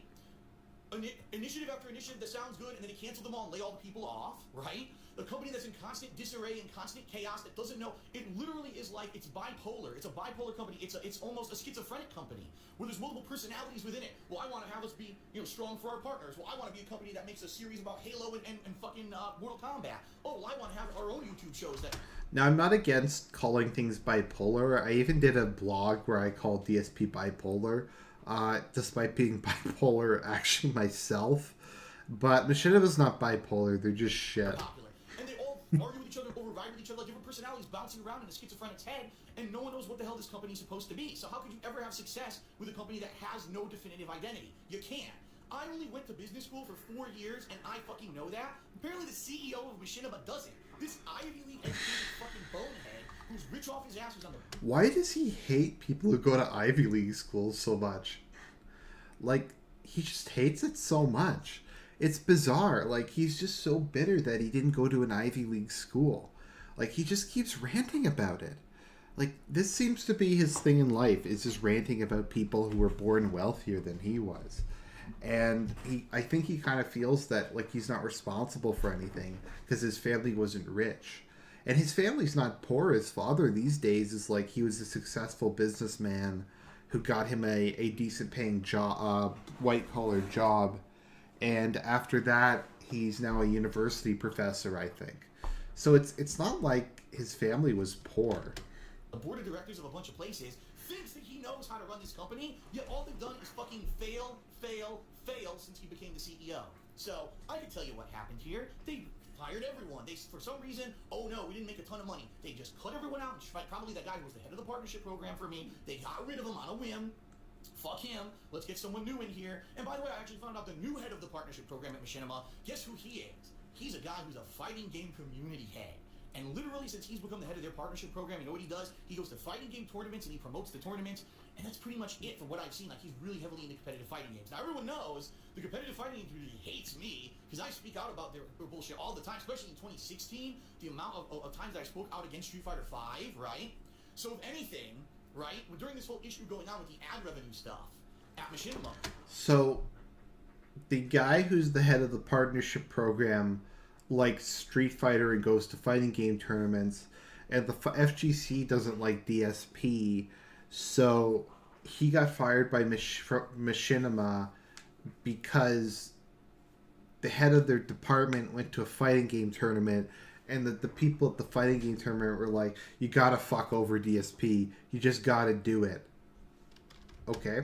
Initiative after initiative that sounds good, and then he canceled them all and lay all the people off, right? A company that's in constant disarray and constant chaos that doesn't know. It literally is like it's bipolar. It's a bipolar company. It's almost a schizophrenic company where there's multiple personalities within it. Well, I want to have us be strong for our partners. Well, I want to be a company that makes a series about Halo and fucking Mortal Kombat. Oh, well, I want to have our own YouTube shows that. Now, I'm not against calling things bipolar. I even did a blog where I called DSP bipolar, despite being bipolar actually myself. But Machinima's not bipolar. They're just shit. Argue with each other, override with each other, like different personalities bouncing around in a schizophrenic's head, and no one knows what the hell this company is supposed to be. So how could you ever have success with a company that has no definitive identity? You can't. I only went to business school for 4 years, and I fucking know that. Apparently the CEO of Machinima doesn't. This Ivy League educated fucking bonehead who's rich off his ass who's on the... Why does he hate people who go to Ivy League schools so much? Like, he just hates it so much. It's bizarre. Like, he's just so bitter that he didn't go to an Ivy League school. Like, he just keeps ranting about it. Like, this seems to be his thing in life, is just ranting about people who were born wealthier than he was. And I think he kind of feels that, like, he's not responsible for anything because his family wasn't rich. And his family's not poor. His father these days is like, he was a successful businessman who got him a decent paying job, white-collar job. And after that, he's now a university professor, I think. So it's not like his family was poor. The board of directors of a bunch of places thinks that he knows how to run this company, yet all they've done is fucking fail since he became the CEO. So I can tell you what happened here. They fired everyone. They, for some reason, oh no, we didn't make a ton of money. They just cut everyone out. Probably that guy who was the head of the partnership program for me. They got rid of him on a whim. Fuck him. Let's get someone new in here. And by the way, I actually found out the new head of the partnership program at Machinima. Guess who he is? He's a guy who's a fighting game community head. And literally, since he's become the head of their partnership program, you know what he does? He goes to fighting game tournaments and he promotes the tournaments. And that's pretty much it from what I've seen. Like, he's really heavily into competitive fighting games. Now, everyone knows the competitive fighting game community hates me because I speak out about their bullshit all the time, especially in 2016. The amount of times that I spoke out against Street Fighter V, right? So, if anything, right, during this whole issue going on with the ad revenue stuff at Machinima. So, the guy who's the head of the partnership program likes Street Fighter and goes to fighting game tournaments, and the FGC doesn't like DSP, so he got fired by Machinima because the head of their department went to a fighting game tournament, and the people at the fighting game tournament were like, you gotta fuck over DSP, you just gotta do it. Okay.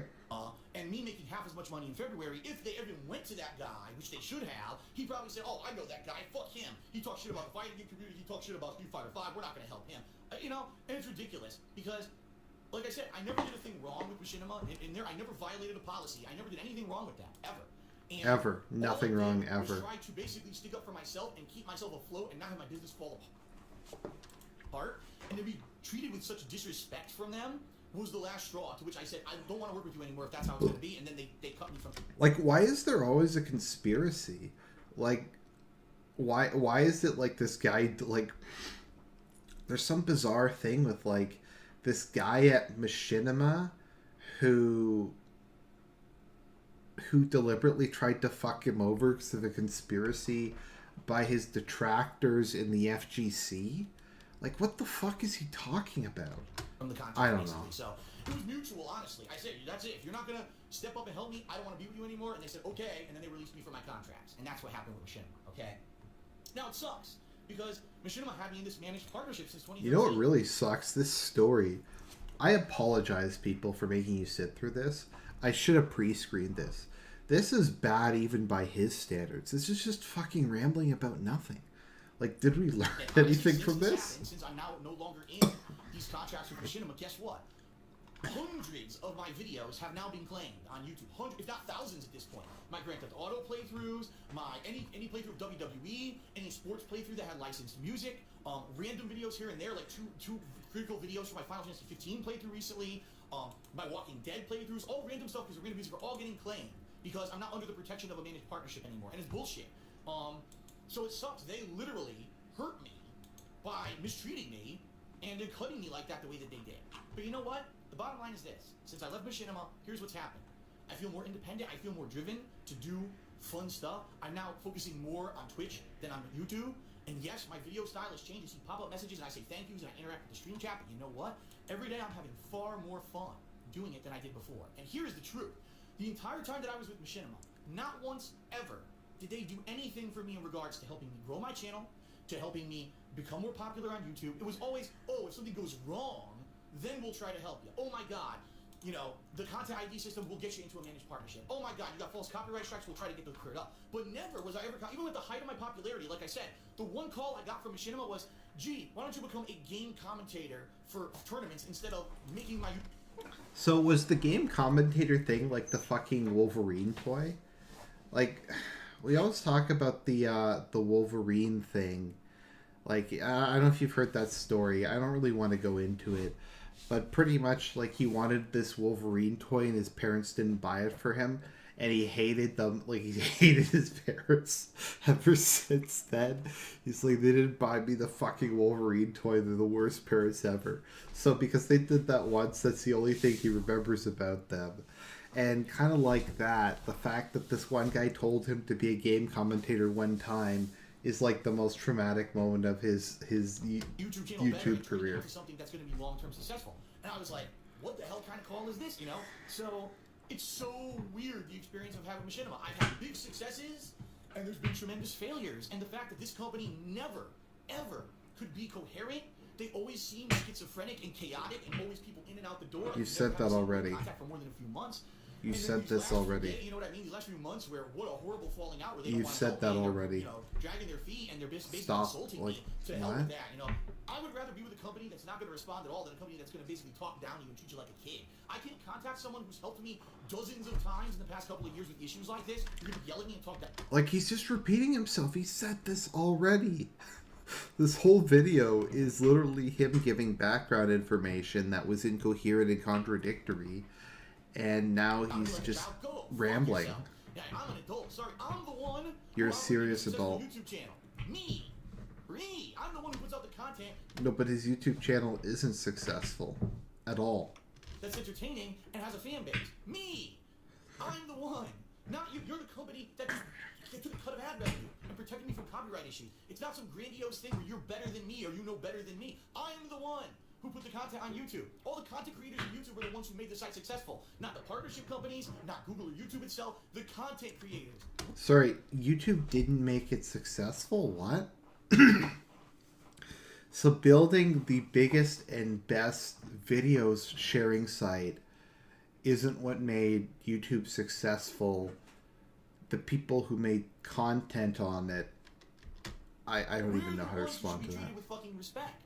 And me making half as much money in February, if they ever went to that guy, which they should have, he probably said, oh, I know that guy, fuck him. He talks shit about the fighting game community, he talks shit about Street Fighter V, we're not going to help him. You know, and it's ridiculous, because, like I said, I never did a thing wrong with Machinima, and there, I never violated a policy, I never did anything wrong with that, ever. And ever. Nothing wrong, ever. I tried to basically stick up for myself and keep myself afloat and not have my business fall apart, and to be treated with such disrespect from them was the last straw, to which I said, I don't want to work with you anymore if that's how it's going to be, and then they cut me from... Like, why is there always a conspiracy? Like, why is it like this guy, like, there's some bizarre thing with, like, this guy at Machinima who deliberately tried to fuck him over because of a conspiracy by his detractors in the FGC? Like, what the fuck is he talking about? From the contract, I don't know. So it was mutual, honestly. I said, that's it. If you're not going to step up and help me, I don't want to be with you anymore. And they said, okay. And then they released me for my contracts. And that's what happened with Machinima, okay? Now, it sucks because Machinima had me in this managed partnership since 2013. You know what really sucks? This story. I apologize, people, for making you sit through this. I should have pre-screened this. This is bad even by his standards. This is just fucking rambling about nothing. Like, did we learn anything from this? Since I'm now no longer in these contracts with Machinima, guess what? Hundreds of my videos have now been claimed on YouTube. Hundreds, if not thousands at this point. My Grand Theft Auto playthroughs, my any playthrough of WWE, any sports playthrough that had licensed music, random videos here and there, like two critical videos for my Final Fantasy 15 playthrough recently, my Walking Dead playthroughs, all random stuff because the random music are all getting claimed because I'm not under the protection of a managed partnership anymore, and it's bullshit. So it sucks. They literally hurt me by mistreating me and then cutting me like that the way that they did. But you know what? The bottom line is this. Since I left Machinima, here's what's happened. I feel more independent. I feel more driven to do fun stuff. I'm now focusing more on Twitch than on YouTube. And yes, my video style has changed. You see pop-up messages and I say thank yous and I interact with the stream chat. But you know what? Every day I'm having far more fun doing it than I did before. And here's the truth. The entire time that I was with Machinima, not once ever did they do anything for me in regards to helping me grow my channel, to helping me become more popular on YouTube. It was always, oh, if something goes wrong, then we'll try to help you. Oh my God, you know, the content ID system will get you into a managed partnership. Oh my God, you got false copyright strikes, we'll try to get those cleared up. But never was I ever, even with the height of my popularity, like I said, the one call I got from Machinima was, gee, why don't you become a game commentator for tournaments instead of making my... So was the game commentator thing like the fucking Wolverine toy? Like... We always talk about the Wolverine thing. Like, I don't know if you've heard that story. I don't really want to go into it. But pretty much, like, he wanted this Wolverine toy and his parents didn't buy it for him. And he hated them. Like, he hated his parents ever since then. He's like, they didn't buy me the fucking Wolverine toy. They're the worst parents ever. So because they did that once, that's the only thing he remembers about them. And kind of like that, the fact that this one guy told him to be a game commentator one time is like the most traumatic moment of his YouTube career. Something that's going to be long-term successful. And I was like, what the hell kind of call is this, you know? So it's so weird, the experience of having Machinima. I've had big successes, and there's been tremendous failures. And the fact that this company never, ever could be coherent. They always seem schizophrenic and chaotic, and always people in and out the door. You said that already. For more than a few months. You said this already. You know what I mean? The last few months where what a horrible falling out. Where they You've said that already. You know, dragging their feet and they're basically Stop. insulting Like, me to what? hell with that. You know, I would rather be with a company that's not going to respond at all than a company that's going to basically talk down to you and treat you like a kid. I can't contact someone who's helped me dozens of times in the past couple of years with issues like this. You're going to yell at me and talk that. Like, he's just repeating himself. He said this already. This whole video is literally him giving background information that was incoherent and contradictory, and now he's just rambling. Yeah, I'm an adult. Sorry, I'm the one. You're a serious adult. YouTube channel. Me. I'm the one who puts out the content. No, but his YouTube channel isn't successful at all. That's entertaining and has a fan base. Me. I'm the one. Not you. You're the company that took a cut of ad revenue and protected me from copyright issues. It's not some grandiose thing where you're better than me or you know better than me. I'm the one who put the content on YouTube. All the content creators on YouTube were the ones who made the site successful. Not the partnership companies, not Google or YouTube itself, the content creators. Sorry, YouTube didn't make it successful? What? So building the biggest and best videos sharing site isn't what made YouTube successful. The people who made content on it, I don't even know how to respond to that. With fucking respect.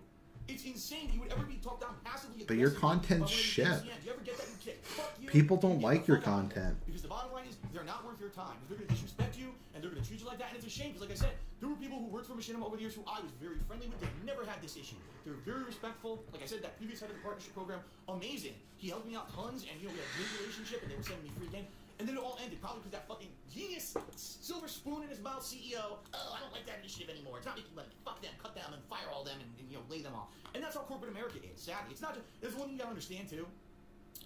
It's insane that you would ever be talked down passively. But your content's shit. Do you ever get that? Fuck you. People don't like your content. Because the bottom line is, they're not worth your time. They're going to disrespect you, and they're going to treat you like that, and it's a shame, because like I said, there were people who worked for Machinima over the years who I was very friendly with. They never had this issue. They were very respectful. Like I said, that previous head of the partnership program, amazing. He helped me out tons, and we had a great relationship, and they were sending me free game. And then it all ended, probably because that fucking genius, silver spoon in his mouth CEO, I don't like that initiative anymore. It's not making money. Fuck them, cut them, and fire all them, and lay them off. And that's how corporate America is, sadly. It's not just, there's one thing you gotta understand, too.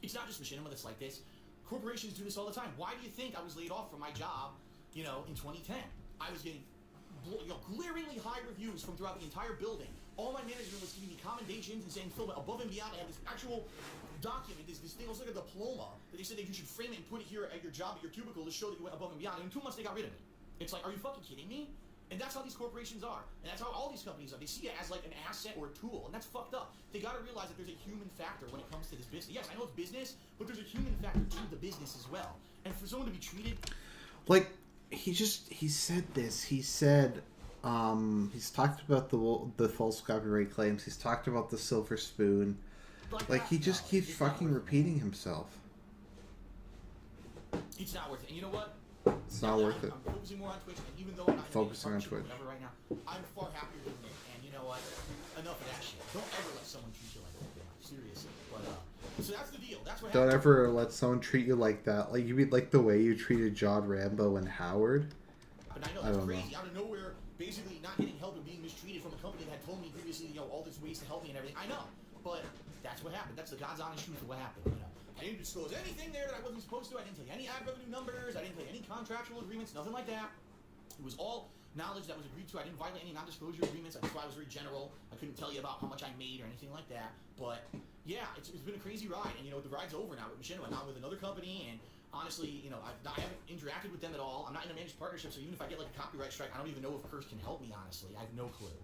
It's not just Machinima that's like this. Corporations do this all the time. Why do you think I was laid off from my job, in 2010? I was getting, glaringly high reviews from throughout the entire building. All my management was giving me commendations and saying, Phil, above and beyond, I have this actual document, this thing was like a diploma that they said that you should frame it and put it here at your job, at your cubicle, to show that you went above and beyond. And in 2 months, they got rid of it. It's like, are you fucking kidding me? And that's how these corporations are. And that's how all these companies are. They see it as like an asset or a tool. And that's fucked up. They got to realize that there's a human factor when it comes to this business. Yes, I know it's business, but there's a human factor to the business as well. And for someone to be treated... Like, he said this. He said... he's talked about the false copyright claims. He's talked about the silver spoon. Like, he just keeps fucking repeating himself. It's not worth it. And you know what? It's not worth it. I'm focusing more on Twitch, and even though I'm not focusing on Twitch right now, I'm far happier doing it. And you know what? Enough of that shit. Don't ever let someone treat you like that. Seriously. But so that's the deal. That's what Don't ever let someone treat you like that. Like, you mean like the way you treated John Rambo and Howard? But I know that's crazy. Out of nowhere, basically not getting help and being mistreated from a company that had told me previously, all these ways to help me and everything. I know. But that's what happened. That's the God's honest truth of what happened. I didn't disclose anything there that I wasn't supposed to. I didn't tell you any ad revenue numbers. I didn't tell you any contractual agreements. Nothing like that. It was all knowledge that was agreed to. I didn't violate any non-disclosure agreements. That's why I was very general. I couldn't tell you about how much I made or anything like that. But yeah, it's been a crazy ride. And the ride's over now with Machinima, not with another company. And honestly, I haven't interacted with them at all. I'm not in a managed partnership, so even if I get like a copyright strike, I don't even know if Curse can help me. Honestly, I have no clue.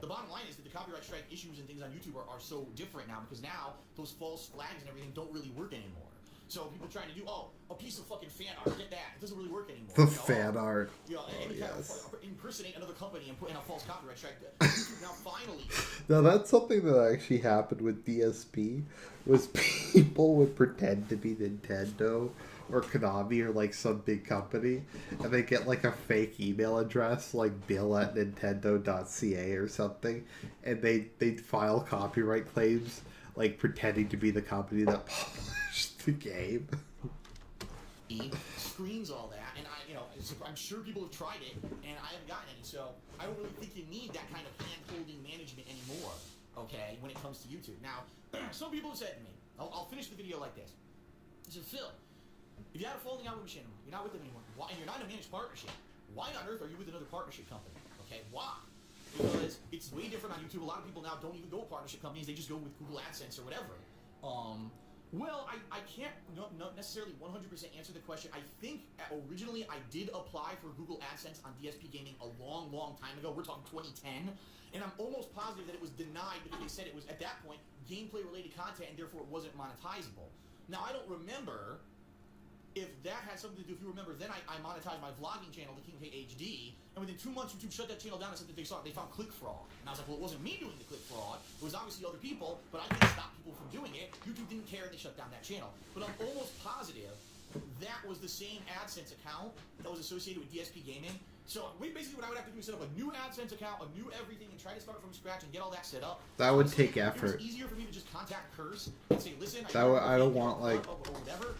The bottom line is that the copyright strike issues and things on YouTube are so different now, because now those false flags and everything don't really work anymore. So people trying to do, a piece of fucking fan art, get that. It doesn't really work anymore. The fan art. Any kind of impersonate another company and put in a false copyright strike. YouTube now finally. Now that's something that actually happened with DSP, was people would pretend to be Nintendo or Konami or like some big company, and they get like a fake email address like bill@nintendo.ca or something, and they'd file copyright claims like pretending to be the company that published the game. Screens all that, and I'm sure people have tried it, and I haven't gotten any, so I don't really think you need that kind of hand-holding management anymore, okay, when it comes to YouTube. Now, some people have said to me, I'll finish the video like this. They said, Phil, if you had a falling out with Machinima, you're not with them anymore, and you're not in a managed partnership, why on earth are you with another partnership company? Okay, why? Because it's way different on YouTube. A lot of people now don't even go with partnership companies. They just go with Google AdSense or whatever. Well, I can't not necessarily 100% answer the question. I think originally I did apply for Google AdSense on DSP Gaming a long, long time ago. We're talking 2010. And I'm almost positive that it was denied because they said it was, at that point, gameplay-related content, and therefore it wasn't monetizable. Now, I don't remember if that had something to do. If you remember, then I monetized my vlogging channel, the King K HD, and within 2 months, YouTube shut that channel down and said that they found click fraud. And I was like, well, it wasn't me doing the click fraud. It was obviously other people, but I couldn't stop people from doing it. YouTube didn't care, and they shut down that channel. But I'm almost positive that was the same AdSense account that was associated with DSP Gaming So basically what I would have to do is set up a new AdSense account, a new everything, and try to start from scratch and get all that set up. That would Honestly, take effort. It was easier for me to just contact Curse and say, listen, I don't want, like, or whatever.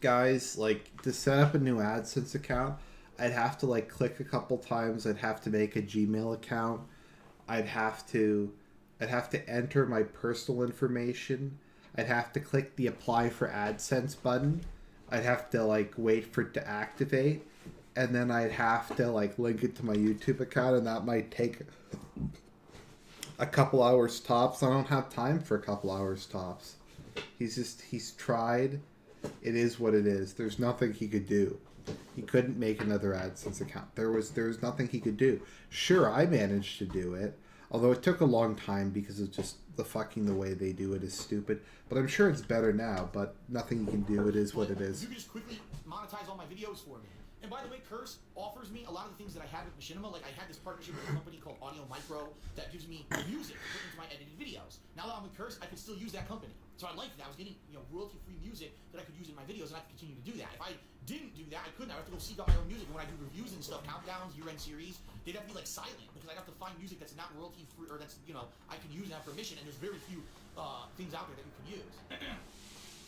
Guys, like, to set up a new AdSense account, I'd have to, like, click a couple times. I'd have to make a Gmail account. I'd have to enter my personal information. I'd have to click the apply for AdSense button. I'd have to, like, wait for it to activate. And then I'd have to, like, link it to my YouTube account, and that might take a couple hours tops. I don't have time for a couple hours tops. He's tried. It is what it is. There's nothing he could do. He couldn't make another AdSense account. There was nothing he could do. Sure, I managed to do it, although it took a long time because of just the way they do it is stupid. But I'm sure it's better now. But nothing you can do. It is what it is. You can just quickly monetize all my videos for me. And by the way, Curse offers me a lot of the things that I had with Machinima. Like, I had this partnership with a company called Audio Micro that gives me music to put into my edited videos. Now that I'm with Curse, I can still use that company. So I liked that. I was getting, royalty-free music that I could use in my videos, and I could continue to do that. If I didn't do that, I couldn't. I would have to go seek out my own music. And when I do reviews and stuff, countdowns, year-end series, they'd have to be, like, silent because I'd have to find music that's not royalty-free or that's, I can use and have permission, and there's very few things out there that you can use.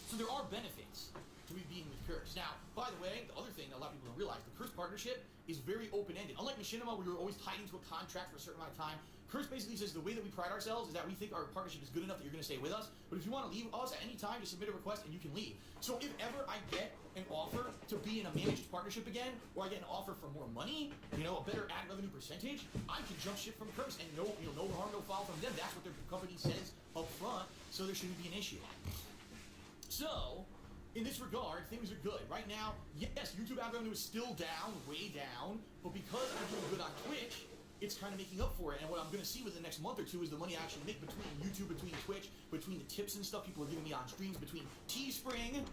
So there are benefits to me being with Curse. Now, by the way, the other thing that a lot of people don't realize, the Curse partnership is very open-ended. Unlike Machinima, where you're always tied into a contract for a certain amount of time, Curse basically says the way that we pride ourselves is that we think our partnership is good enough that you're going to stay with us. But if you want to leave us at any time, just submit a request and you can leave. So if ever I get an offer to be in a managed partnership again, or I get an offer for more money, a better ad revenue percentage, I can jump ship from Curse and no harm, no foul from them. That's what their company says up front, so there shouldn't be an issue. So, in this regard, things are good. Right now, yes, YouTube ad revenue is still down, way down, but because I'm doing good on Twitch, it's kind of making up for it. And what I'm going to see within the next month or two is the money I actually make between YouTube, between Twitch, between the tips and stuff people are giving me on streams, between Teespring,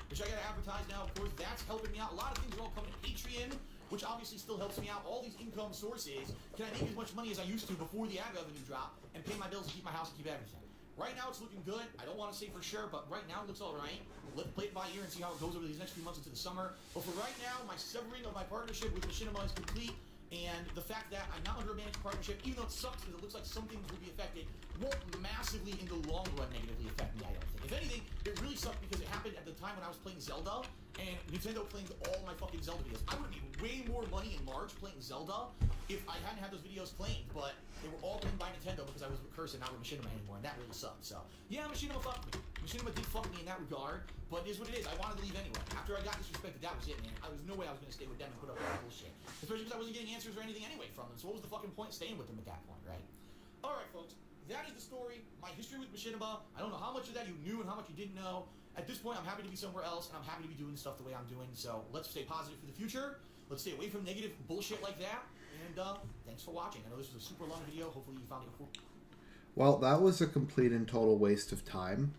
which I got to advertise now, of course, that's helping me out. A lot of things are all coming to Patreon, which obviously still helps me out. All these income sources, can I make as much money as I used to before the ad revenue drop and pay my bills and keep my house and keep everything? Right now, it's looking good. I don't want to say for sure, but right now it looks all right. Let's play it by ear and see how it goes over these next few months into the summer. But for right now, my severing of my partnership with Machinima is complete. And the fact that I'm not under a managed partnership, even though it sucks because it looks like some things will be affected, won't massively in the long run negatively affect me, I don't think. If anything, it really sucked because it happened at the time when I was playing Zelda, and Nintendo claimed all my fucking Zelda videos. I would have made way more money in March playing Zelda if I hadn't had those videos claimed, but they were all claimed by Nintendo because I was with Curse and not with Machinima anymore, and that really sucked. So, yeah, Machinima fucked me. Machinima did fuck me in that regard, but it is what it is. I wanted to leave anyway. After I got disrespected, that was it, man. There was no way I was going to stay with them and put up with that bullshit. Especially because I wasn't getting answers or anything anyway from them. So what was the fucking point staying with them at that point, right? Alright, folks. That is the story. My history with Machinima. I don't know how much of that you knew and how much you didn't know. At this point, I'm happy to be somewhere else, and I'm happy to be doing stuff the way I'm doing. So let's stay positive for the future. Let's stay away from negative bullshit like that. And thanks for watching. I know this was a super long video. Hopefully you found it cool. Well, that was a complete and total waste of time.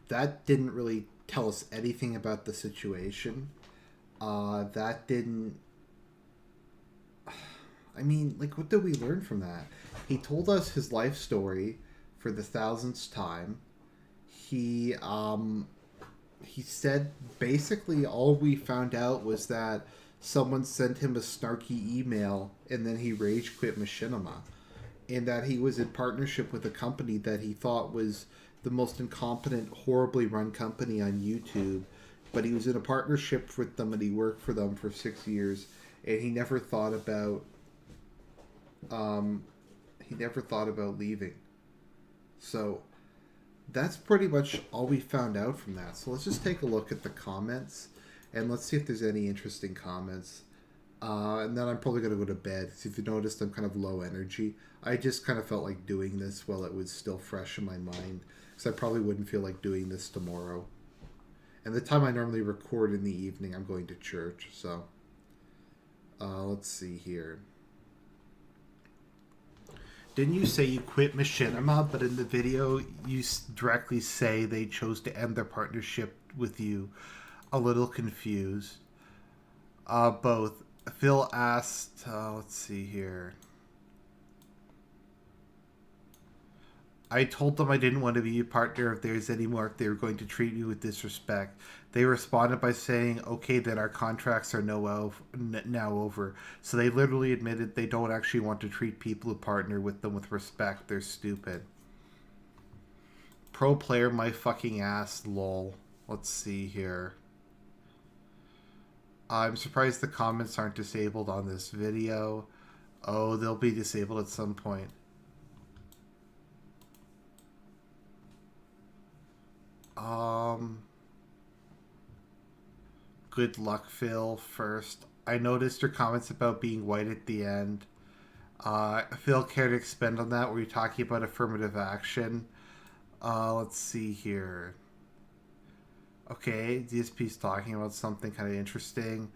That didn't really tell us anything about the situation. That didn't... I mean, like, what did we learn from that? He told us his life story for the 1000th time. He said basically all we found out was that someone sent him a snarky email and then he rage quit Machinima. And that he was in partnership with a company that he thought was the most incompetent, horribly run company on YouTube. But he was in a partnership with them and he worked for them for 6 years. And he never thought about... leaving. So that's pretty much all we found out from that. So let's just take a look at the comments and let's see if there's any interesting comments. And then I'm probably going to go to bed. So if you noticed, I'm kind of low energy. I just kind of felt like doing this while it was still fresh in my mind, because I probably wouldn't feel like doing this tomorrow. And the time I normally record in the evening, I'm going to church. So let's see here. Didn't you say you quit Machinima, but in the video you directly say they chose to end their partnership with you? A little confused. Both. Phil asked, let's see here. I told them I didn't want to be a partner of theirs anymore if they were going to treat me with disrespect. They responded by saying, okay, then our contracts are now over. So they literally admitted they don't actually want to treat people who partner with them with respect. They're stupid. Pro player my fucking ass, lol. Let's see here. I'm surprised the comments aren't disabled on this video. Oh, they'll be disabled at some point. Good luck, Phil. First, I noticed your comments about being white at the end. Phil, care to expand on that? Were you talking about affirmative action? Let's see here. Okay, DSP's talking about something kind of interesting.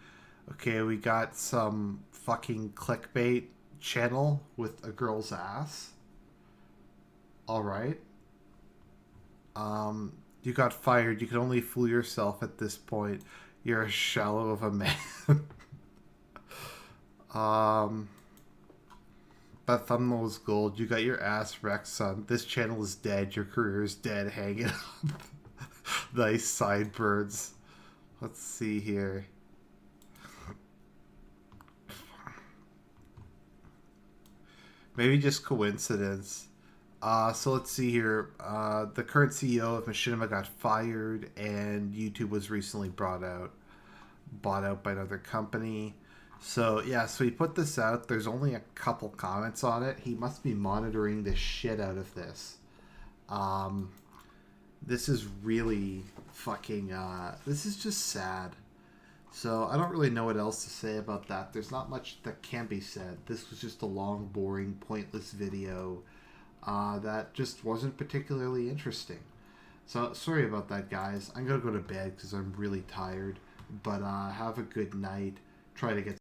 Okay, we got some fucking clickbait channel with a girl's ass. All right. You got fired. You can only fool yourself at this point. You're a shallow of a man. um, that thumbnail was gold. You got your ass wrecked, son. This channel is dead. Your career is dead. Hang it up. Nice sideburns. Let's see here. Maybe just coincidence. So let's see here. The current CEO of Machinima got fired, and YouTube was recently bought out by another company. So yeah, so he put this out. There's only a couple comments on it. He must be monitoring the shit out of this. This is really fucking. This is just sad. So I don't really know what else to say about that. There's not much that can be said. This was just a long, boring, pointless video that just wasn't particularly interesting. So sorry about that, guys. I'm gonna go to bed because I'm really tired. But have a good night. Try to get